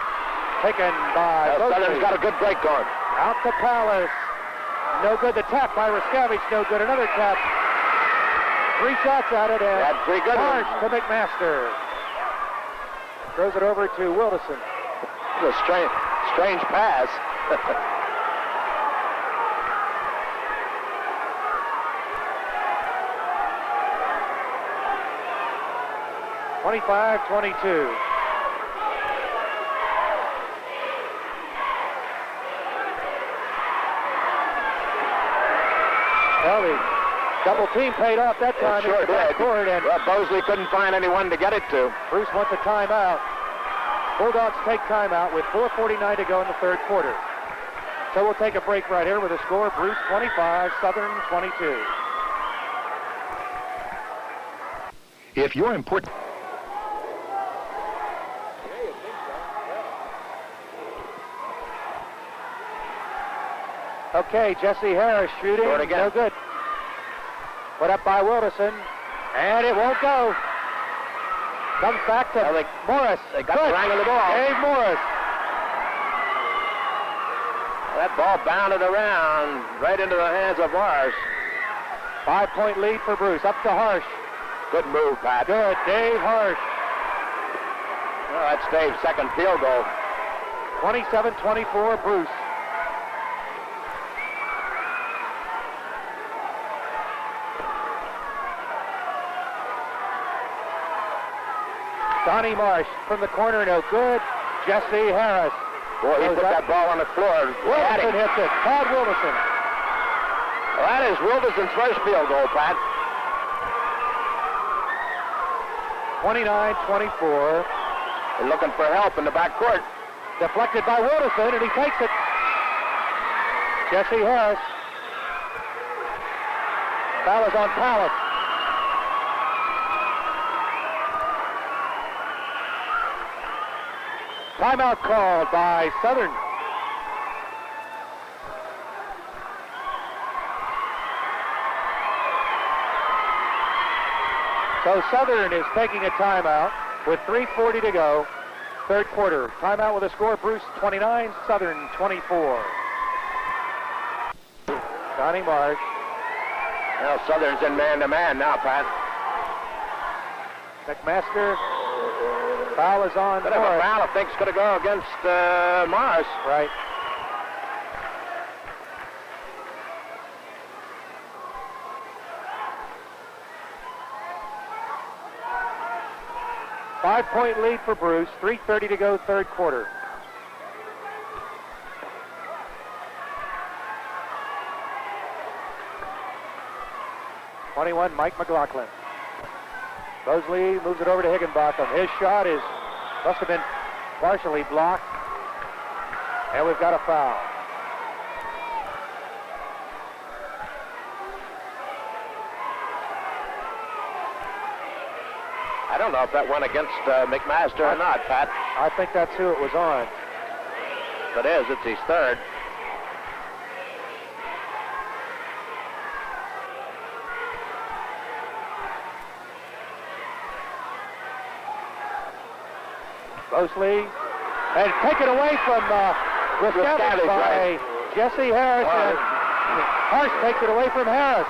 Taken by Southern's got a good break going. Out to Palace, no good. The tap by Ruskevich, no good. Another tap. 3 shots at it, and That's 3 good Marsh ones. to McMaster. Throws it over to Wilderson. It's a strange pass. 25-22. Well, the double team paid off that time. It sure in the backcourt, and well, Bosley couldn't find anyone to get it to. Bruce wants a timeout. Bulldogs take timeout with 4:49 to go in the third quarter. So we'll take a break right here with a score: Bruce 25, Southern 22. If you're important... Okay, Jesse Harris shooting, Scored again. no good. Put up by Wilderson, and it won't go. Comes back to Morris. They got Good. the angle of the ball. Dave Morris. That ball bounded around right into the hands of Morris. 5-point lead for Bruce. Up to Harsh. Good move, Pat. Good, Dave Harsh. Well, that's Dave's second field goal. 27-24, Bruce. Donnie Marsh from the corner, no good. Jesse Harris. Boy, he put that ball on the floor. Wilderson hits it. Todd Wilderson. Well, that is Wilderson's first field goal, Pat. 29-24. They're looking for help in the backcourt. Deflected by Wilderson, and he takes it. Jesse Harris. Foul is on Palace. Timeout called by Southern. So Southern is taking a timeout with 3:40 to go, third quarter. Timeout with a score, Bruce 29, Southern 24. Donnie Marsh. Well, Southern's in man-to-man now, Pat. McMaster. Foul is on Bit of a Norris. foul. I think it's going to go against Morris. Right. Five-point lead for Bruce. 3:30 to go, third quarter. #21, Mike McLaughlin. Mosley moves it over to Higginbotham. His shot must have been partially blocked. And we've got a foul. I don't know if that went against McMaster or not, Pat. I think that's who it was on. If it is, it's his third. Mosley, and taken away from Riskavich by Jesse Harris. And Harsh takes it away from Harris.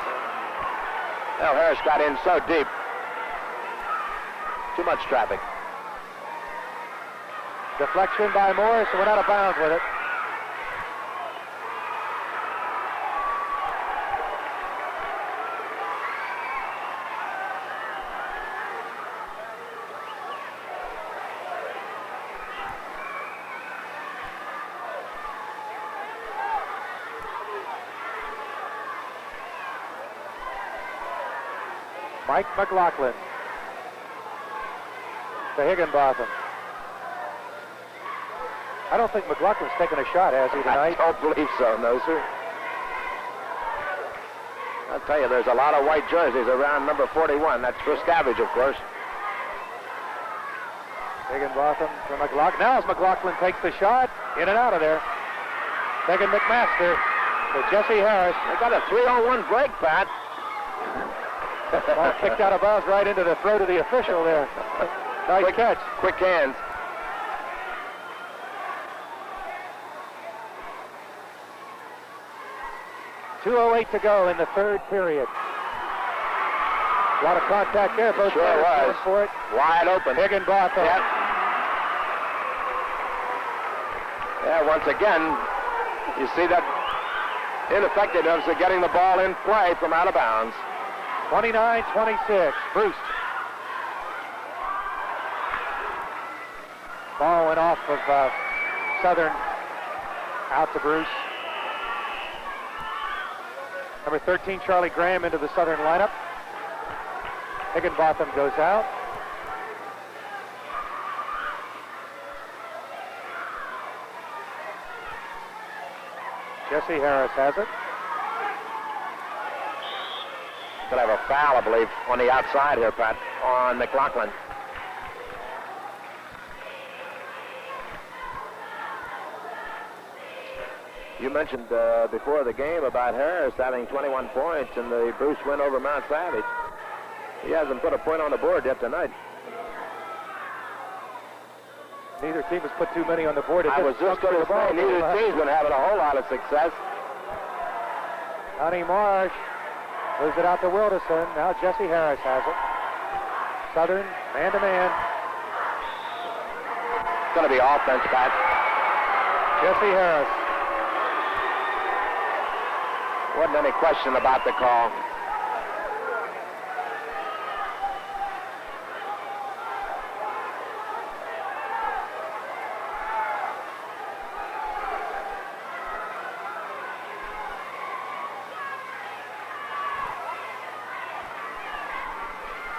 Well, Harris got in so deep. Too much traffic. Deflection by Morris, and went out of bounds with it. Mike McLaughlin to Higginbotham. I don't think McLaughlin's taken a shot, has he, tonight? I don't believe so, no, sir. I'll tell you, there's a lot of white jerseys around number 41. That's Riskavich, of course. Higginbotham to McLaughlin. Now as McLaughlin takes the shot, in and out of there. Taking McMaster to Jesse Harris. They got a 3-on-1 break, Pat. Ball kicked out of bounds right into the throat of the official there. Nice catch. Quick hands. .208 to go in the third period. A lot of contact there. Both Sure players was. going for it. Wide open. Higginbotham. Yep. Yeah, once again, you see that ineffectiveness of getting the ball in play from out of bounds. 29-26, Bruce. Ball went off of Southern, out to Bruce. Number 13, Charlie Graham, into the Southern lineup. Higginbotham goes out. Jesse Harris has it. Could have a foul, I believe, on the outside here, Pat, on McLaughlin. You mentioned before the game about Harris having 21 points in the Bruce win over Mount Savage. He hasn't put a point on the board yet tonight. Neither team has put too many on the board. I was just going to say, neither team's been having a whole lot of success. Donnie Marsh moves it out to Wilderson. Now Jesse Harris has it. Southern, man-to-man. It's going to be offense, Pat. Jesse Harris. Wasn't any question about the call.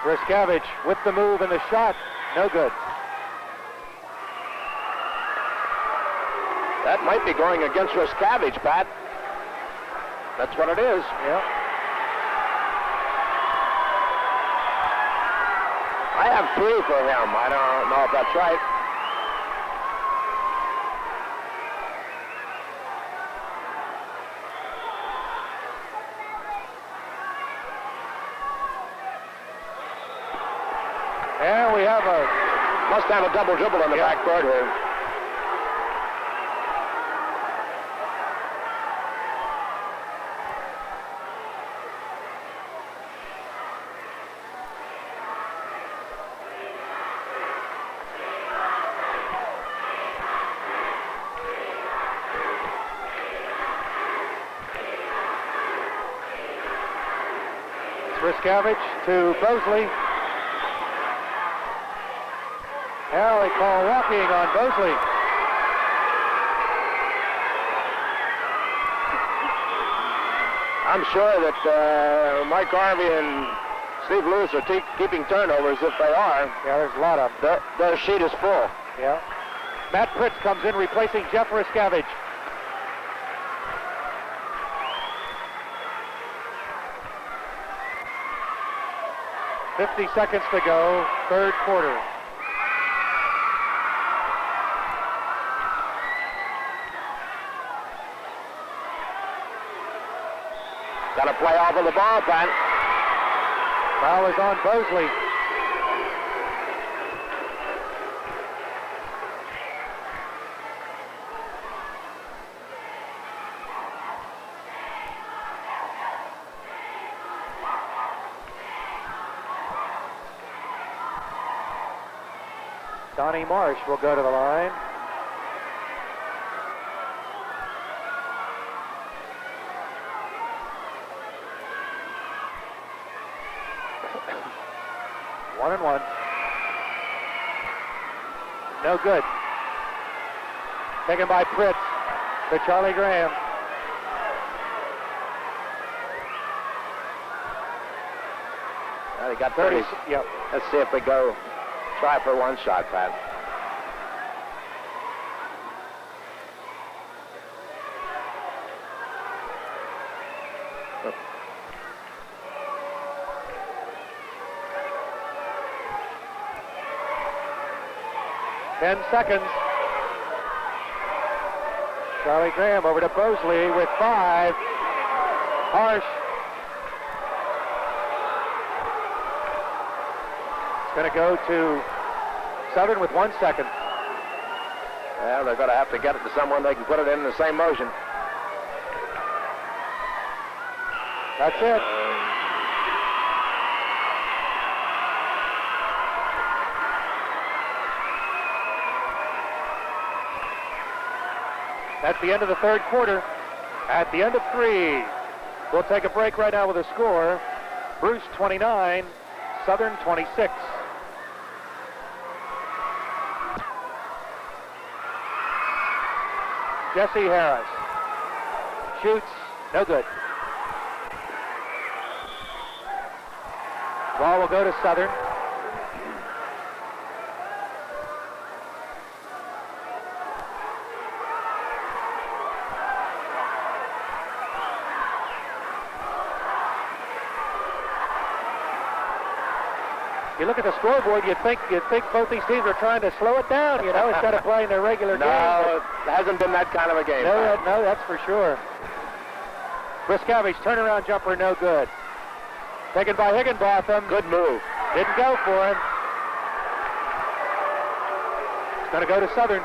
Riskavich with the move and the shot. No good. That might be going against Riskavich, Pat. That's what it is. Yeah. I have 3 for him. I don't know if that's right. And we have Must have a double dribble on the backcourt here. Riskavage to Bosley. Now they call walking on Bosley. I'm sure that Mike Harvey and Steve Lewis are keeping turnovers. If they are, yeah, there's a lot of them. Their sheet is full. Yeah. Matt Pritz comes in replacing Jeff Riskavage. .50 seconds to go, third quarter. Got to play off of the ball, Pat. Foul is on Bosley. Donnie Marsh will go to the line. One and one. No good. Taken by Pritz to Charlie Graham. Well, they got 30. Yep. Let's see if they go. Try for one shot, Pat. Ten seconds. Charlie Graham over to Bosley with 5. Harsh. It's going to go to Southern with 1 second. Well, they're going to have to get it to someone they can put it in the same motion. That's it. That's the end of the third quarter. At the end of 3. We'll take a break right now with a score. Bruce 29, Southern 26. Jesse Harris shoots, no good. Ball will go to Southern. You look at the scoreboard, you'd think both these teams are trying to slow it down, instead of playing their regular game. No, it hasn't been that kind of a game. No, that's for sure. Riskavage, turnaround jumper, no good. Taken by Higginbotham. Good move. Didn't go for him. It's going to go to Southern.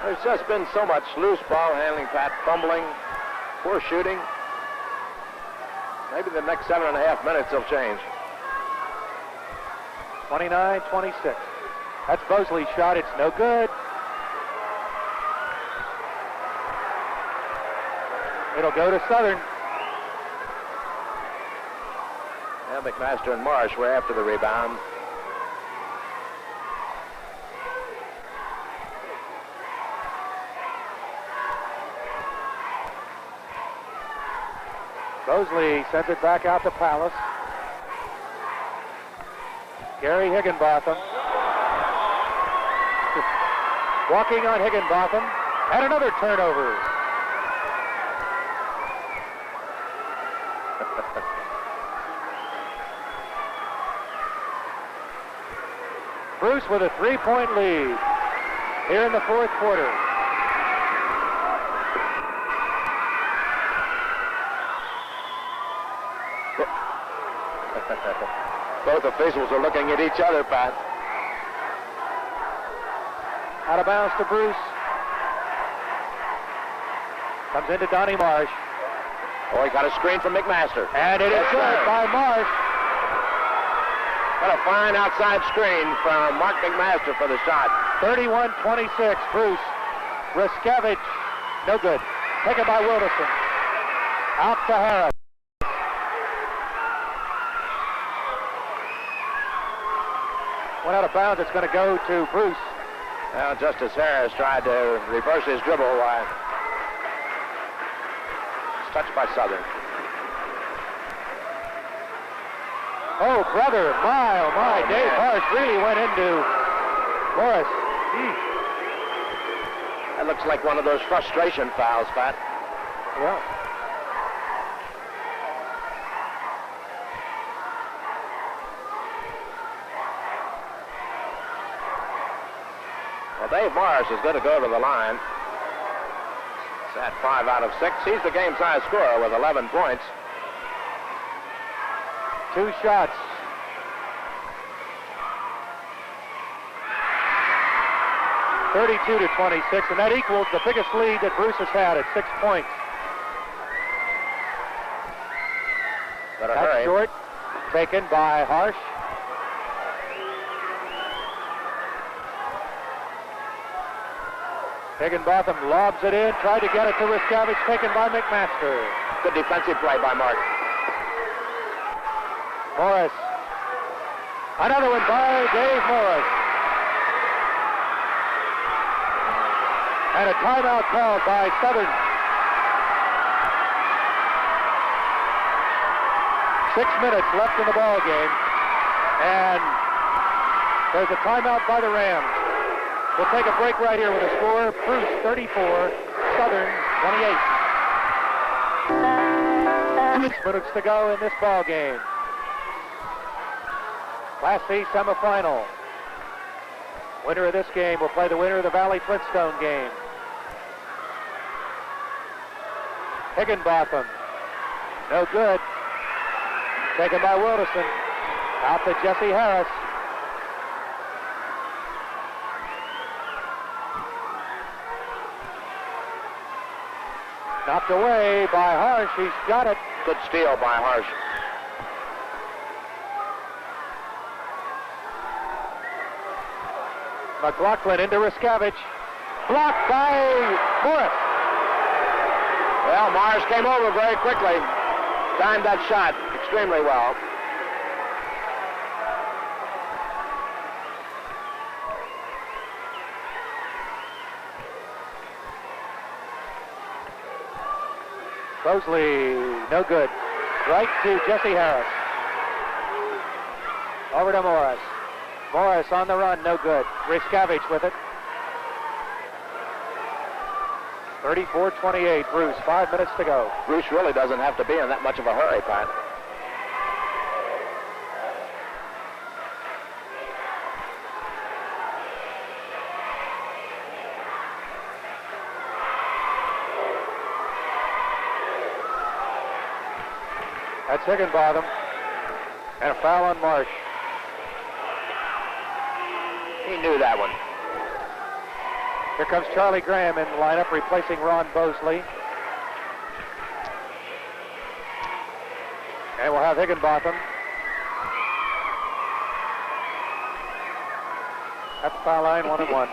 There's just been so much loose ball handling, Pat, fumbling, poor shooting. Maybe the next 7.5 minutes will change. 29-26. That's Bosley's shot. It's no good. It'll go to Southern. Yeah, McMaster and Marsh were after the rebound. Bosley sends it back out to Palace. Gary Higginbotham. Walking on Higginbotham. And another turnover. Bruce with a 3-point lead here in the fourth quarter. Both officials are looking at each other, Pat. Out of bounds to Bruce. Comes into Donnie Marsh. Oh, he got a screen from McMaster. And it is good by Marsh. What a fine outside screen from Mark McMaster for the shot. 31-26, Bruce. Riskevich, no good. Taken by Wilderson. Out to Harris. Went out of bounds, it's going to go to Bruce. Well, just as Harris tried to reverse his dribble, it's touched by Southern. Oh, brother, my, oh my. Oh, Dave man. Harsh really went into Morris. That looks like one of those frustration fouls, Pat. Yeah. Well, Dave Morris is going to go to the line. It's at 5 out of 6. He's the game's high scorer with 11 points. 2 shots. (32-26), and that equals the biggest lead that Bruce has had at 6 points. Better That's hurry. short, taken by Harsh. Higginbotham lobs it in, tried to get it to Riskevich, taken by McMaster. Good defensive play by Mark. Morris. Another one by Dave Morris. And a timeout called by Southern. 6 minutes left in the ball game. And there's a timeout by the Rams. We'll take a break right here with a score. Bruce 34, Southern 28. 6 minutes to go in this ball game. Class C semifinal. Winner of this game will play the winner of the Valley Flintstone game. Higginbotham, no good. Taken by Wilderson. Out to Jesse Harris. Knocked away by Harsh. He's got it. Good steal by Harsh. McLaughlin into Riskevich. Blocked by Morris. Well, Morris came over very quickly. Timed that shot extremely well. Mosley, no good. Right to Jesse Harris. Over to Morris. Morris on the run, no good. Riskevich with it. 34-28, Bruce, 5 minutes to go. Bruce really doesn't have to be in that much of a hurry, Pat. That's Higginbotham. And a foul on Marsh. He knew that one. Here comes Charlie Graham in the lineup, replacing Ron Bosley. And we'll have Higginbotham at the foul line, 1-1.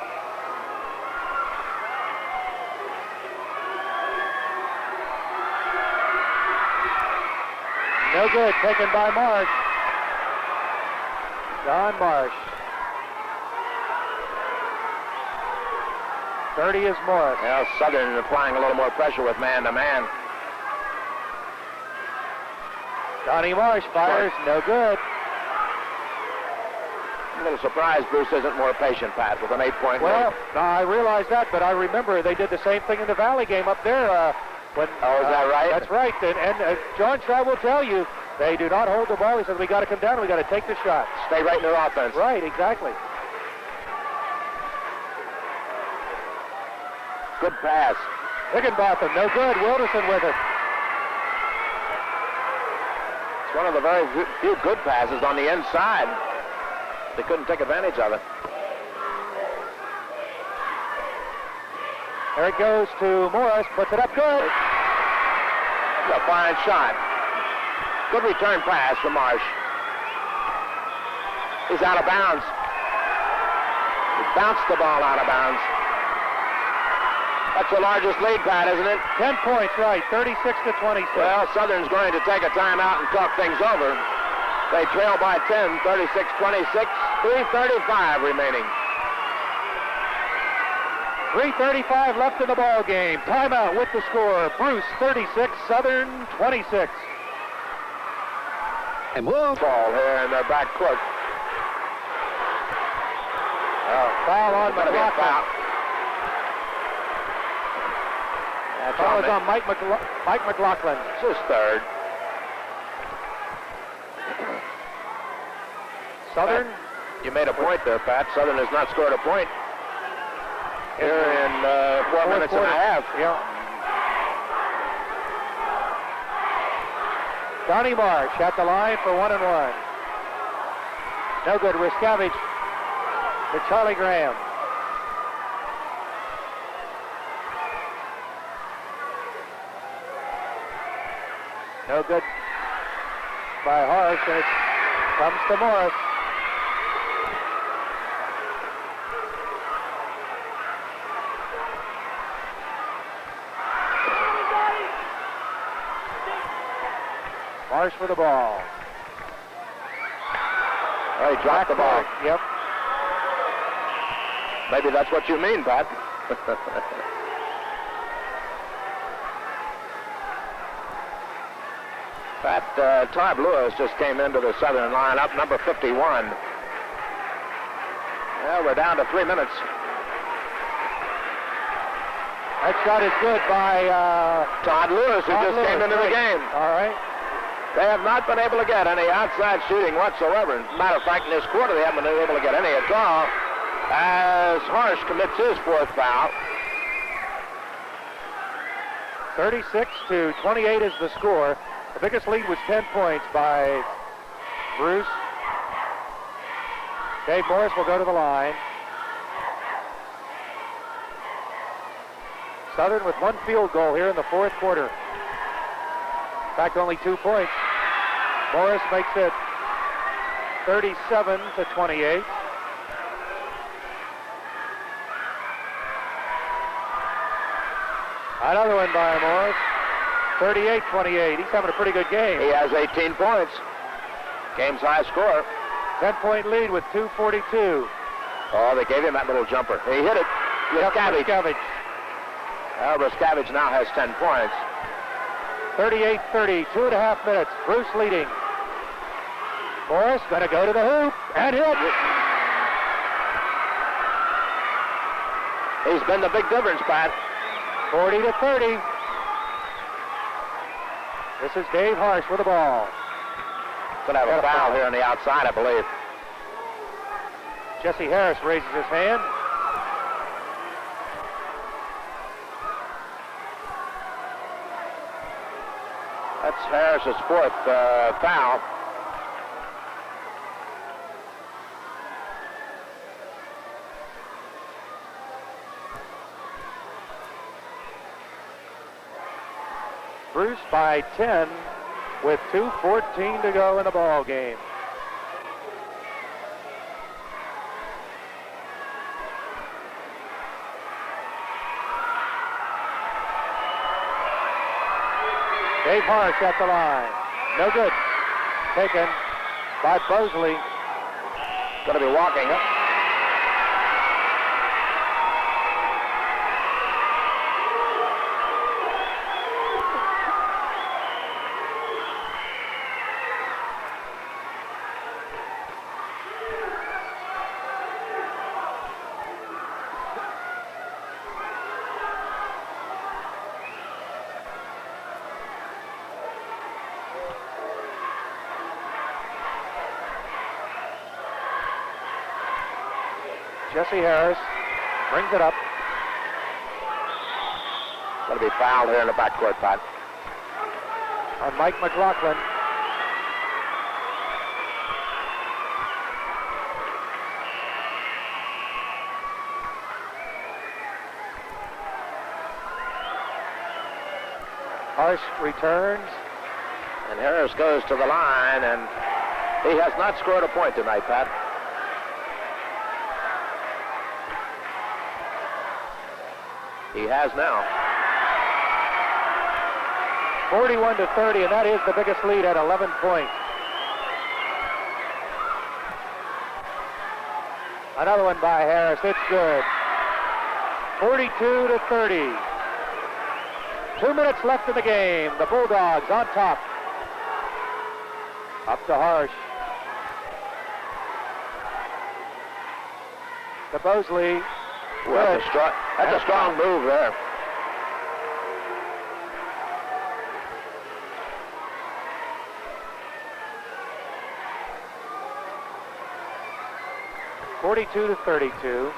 No good, taken by Marsh. John Marsh. 30 is Morris. Well, Southern applying a little more pressure with man-to-man. Donnie Marsh fires, no good. I'm a little surprised Bruce isn't more patient, Pat, with an 8-point Well, lead. no, I realize that, but I remember they did the same thing in the Valley game up there. When, Oh, is that right? That's right. And John Shaw will tell you, they do not hold the ball. He says, we got to come down, we got to take the shot. Stay right in their offense. Right, exactly. Good pass. Higginbotham, no good. Wilderson with it. one of the very few good passes on the inside. They couldn't take advantage of it. There it goes to Morris, puts it up good. A fine shot. Good return pass from Marsh. He's out of bounds. He bounced the ball out of bounds. That's the largest lead, Pat, isn't it? 10 points, right. 36-26. Well, Southern's going to take a timeout and talk things over. They trail by 10, 36-26, 3:35 remaining. 3:35 left in the ball game. Timeout with the score. Bruce 36, Southern 26. And move. Ball here in their back court. Foul on McLaughlin. Foul. Foul is on Mike McLaughlin. It's his third. Southern. You made a point there, Pat. Southern has not scored a point here in 4 minutes and a half. Yeah. Donnie Marsh at the line for 1-1. No good. Riscavage to Charlie Graham. No good by Harsh, and it comes to Morris. Marsh for the ball. Oh, he dropped the ball. Yep. Maybe that's what you mean, Pat. Pat, Todd Lewis just came into the Southern lineup, number 51. Well, we're down to 3 minutes. That shot is good by Todd Lewis, who just came into the game. All right. They have not been able to get any outside shooting whatsoever. As a matter of fact, in this quarter, they haven't been able to get any at all, as Harsh commits his fourth foul. 36-28 is the score. The biggest lead was 10 points by Bruce. Dave Morris will go to the line. Southern with one field goal here in the fourth quarter. In fact, only 2 points. Morris makes it 37-28. Another one by Morris. 38-28. He's having a pretty good game. He has 18 points. Game's high score. 10-point lead with 2:42. Oh, they gave him that little jumper. He hit it. Riscavage. Riscavage now has 10 points. 38-30, 2.5 minutes. Bruce leading. Morris going to go to the hoop and hit. He's been the big difference, Pat. 40-30. This is Dave Harsh with the ball. Going to have a foul here on the outside, I believe. Jesse Harris raises his hand. That's Harris's fourth foul. Bruce by 10 with 2:14 to go in the ball game. Dave Harsh at the line. No good. Taken by Bosley. Going to be walking up. Jesse Harris brings it up. Going to be fouled here in the backcourt, Pat. On Mike McLaughlin. Harsh returns. And Harris goes to the line, and he has not scored a point tonight, Pat. He has now. 41-30, and that is the biggest lead at 11 points. Another one by Harris. It's good. 42-30. 2 minutes left in the game. The Bulldogs on top. Up to Harsh. To Bosley. Well, that's a strong move there. (42-32).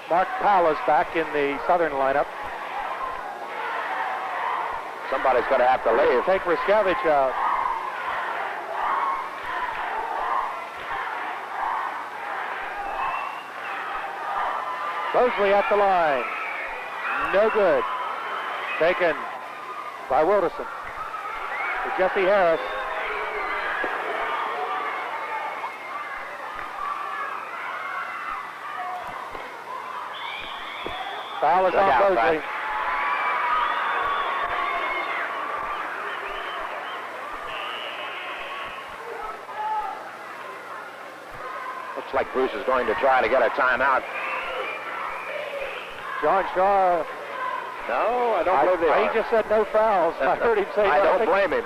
Mark Powell is back in the Southern lineup. Somebody's going to have to leave. Take Riskevich out. Bosley at the line. No good. Taken by Wilderson. To Jesse Harris. Foul is on Bosley. Looks like Bruce is going to try to get a timeout. John Shaw. No, I don't believe they are. He just said no fouls. I heard him say I nothing. don't blame him.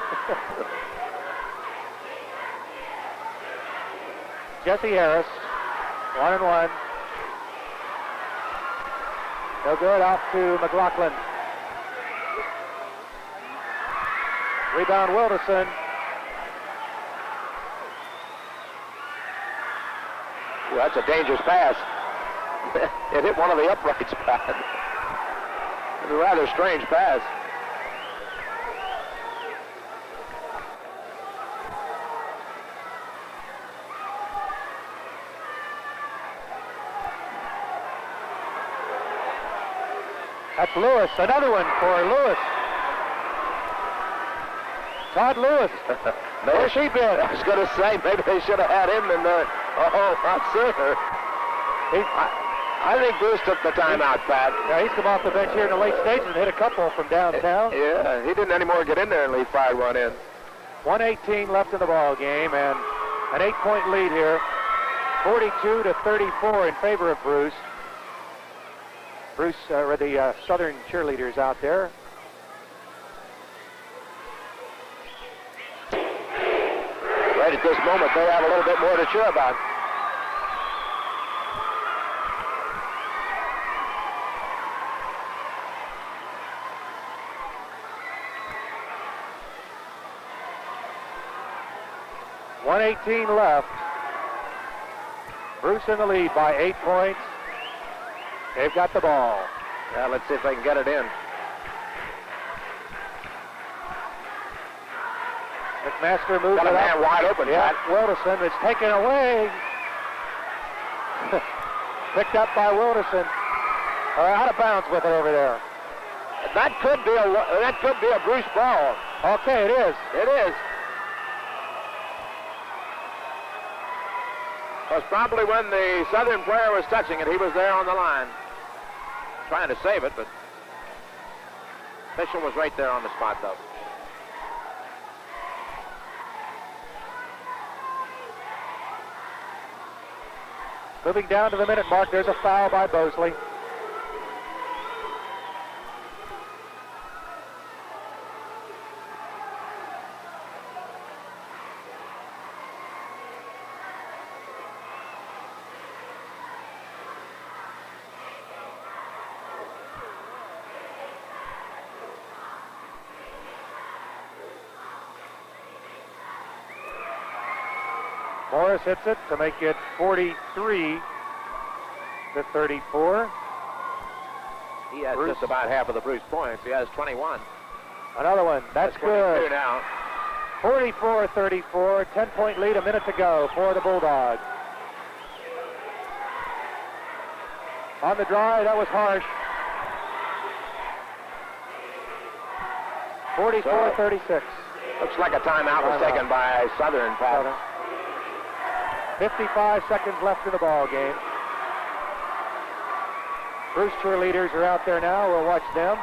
Jesse Harris, 1-1. No good, off to McLaughlin. Rebound Wilderson. Well, that's a dangerous pass. It hit one of the uprights, Pat. It's a rather strange pass. That's Lewis. Another one for Lewis. Todd Lewis. Where's he been? I was going to say, maybe they should have had him in the... Oh, not sooner. I think Bruce took the timeout, Pat. Yeah, he's come off the bench here in the late stages and hit a couple from downtown. Yeah, he didn't anymore get in there and he fired one in. 1:18 left in the ball game, and an 8-point lead here. 42-34 in favor of Bruce. Bruce, or the Southern cheerleaders out there. Right at this moment, they have a little bit more to cheer about. .118 left. Bruce in the lead by 8 points. They've got the ball. Yeah, let's see if they can get it in. McMaster moves Got a it man up. wide open, Yeah, Pat. Wilderson is taken away. Picked up by Wilderson. Out of bounds with it over there. That could be a Bruce ball. Okay, it is. It is. It was probably when the Southern player was touching it. He was there on the line, trying to save it, but Fishel was right there on the spot, though. Moving down to the minute mark, there's a foul by Bosley. Morris hits it to make it 43-34. He has Bruce. just about half of the Bruce points. He has 21. Another one. That's good. Now. 44-34, 10-point lead, a minute to go for the Bulldogs. On the drive, that was harsh. 44-36. Looks like a timeout was taken by Southern, Pat. 55 seconds left in the ball game. Bruce cheerleaders are out there now. We'll watch them.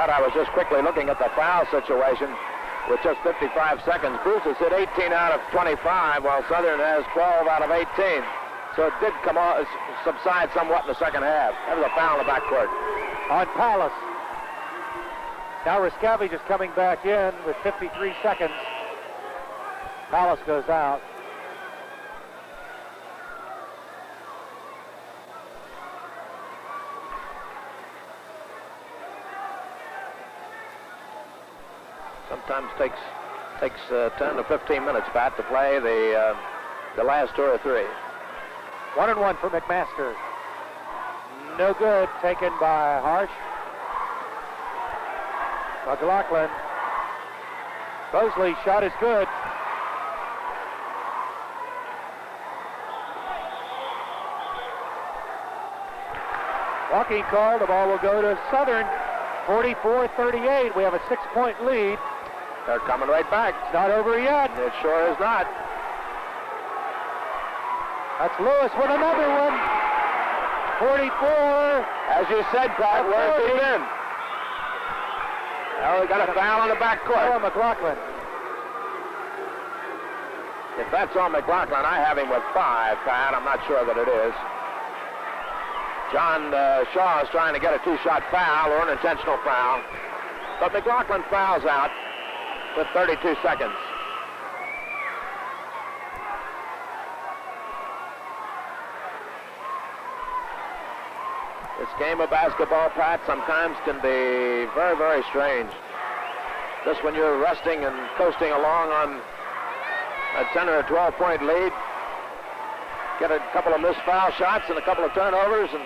I was just quickly looking at the foul situation with just 55 seconds. Bruce has hit 18 out of 25, while Southern has 12 out of 18. So it did subside somewhat in the second half. That was a foul in the backcourt. On Palace. Now Rascavage is coming back in with 53 seconds. Palace goes out. Sometimes takes 10 to 15 minutes, Pat, to play the last 2 or 3. 1-1 for McMaster. No good, taken by Harsh. McLaughlin. Mosley shot is good. Walking call, the ball will go to Southern. 44-38, we have a 6-point lead. They're coming right back. It's not over yet. It sure is not. That's Lewis with another one. 44. As you said, Pat, where's he been? Oh, we got a foul on the backcourt. Oh, McLaughlin. If that's on McLaughlin, I have him with 5, Pat. I'm not sure that it is. John Shaw is trying to get a 2-shot foul or an intentional foul. But McLaughlin fouls out with 32 seconds. This game of basketball, Pat, sometimes can be very, very strange. Just when you're resting and coasting along on a 10 or a 12-point lead, get a couple of missed foul shots and a couple of turnovers, and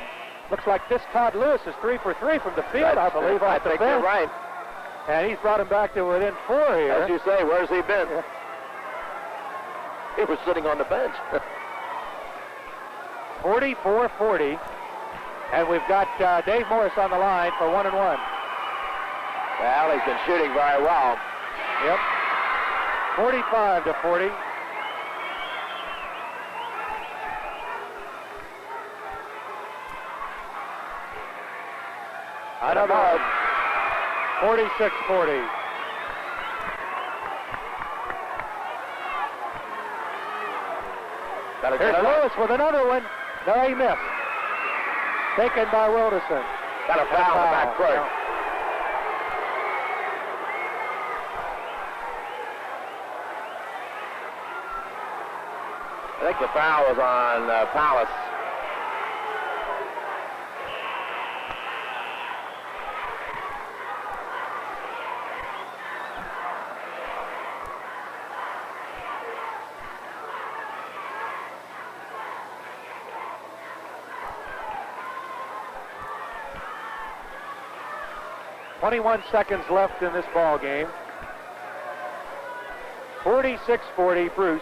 looks like this Todd Lewis is 3 for 3 from the field, I believe. I think you're right. And he's brought him back to within 4 here. As you say, where's he been? Yeah. He was sitting on the bench. 44-40. And we've got Dave Morris on the line for 1-1. Well, he's been shooting very well. Yep. 45-40. Another 46-40. Here's Lewis with another one. No, he missed. Taken by Wilderson. Got a foul in the backcourt. No. I think the foul was on Palace. .21 seconds left in this ball game. 46-40, Bruce.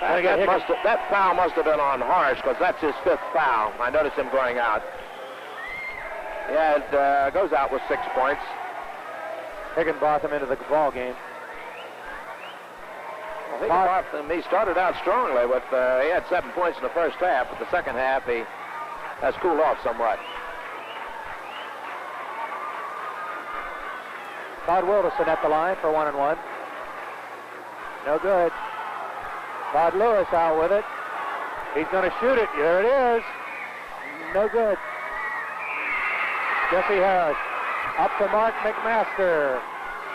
That foul must have been on Harsh, because that's his 5th foul. I noticed him going out. Yeah, it goes out with 6 points. Higginbotham into the ball game. Well, Higginbotham, he started out strongly with, he had 7 points in the first half, but the second half he has cooled off somewhat. Todd Wilderson at the line for 1-1. No good. Todd Lewis out with it. He's going to shoot it. There it is. No good. Jesse Harris up to Mark McMaster.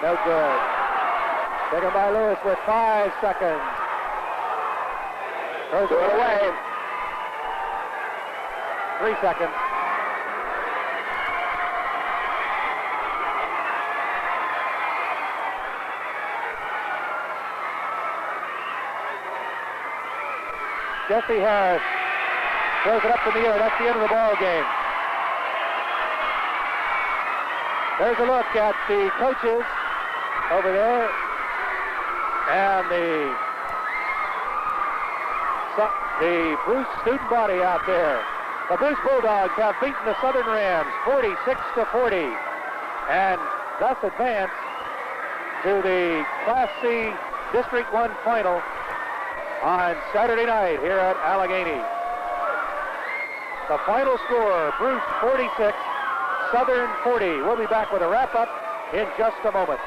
No good. Taken by Lewis with 5 seconds. Throws it away. 3 seconds. Jesse Harris throws it up in the air. That's the end of the ball game. There's a look at the coaches over there and the Bruce student body out there. The Bruce Bulldogs have beaten the Southern Rams 46-40 and thus advance to the Class C District 1 final on Saturday night here at Allegheny. The final score, Bruce 46, Southern 40. We'll be back with a wrap-up in just a moment.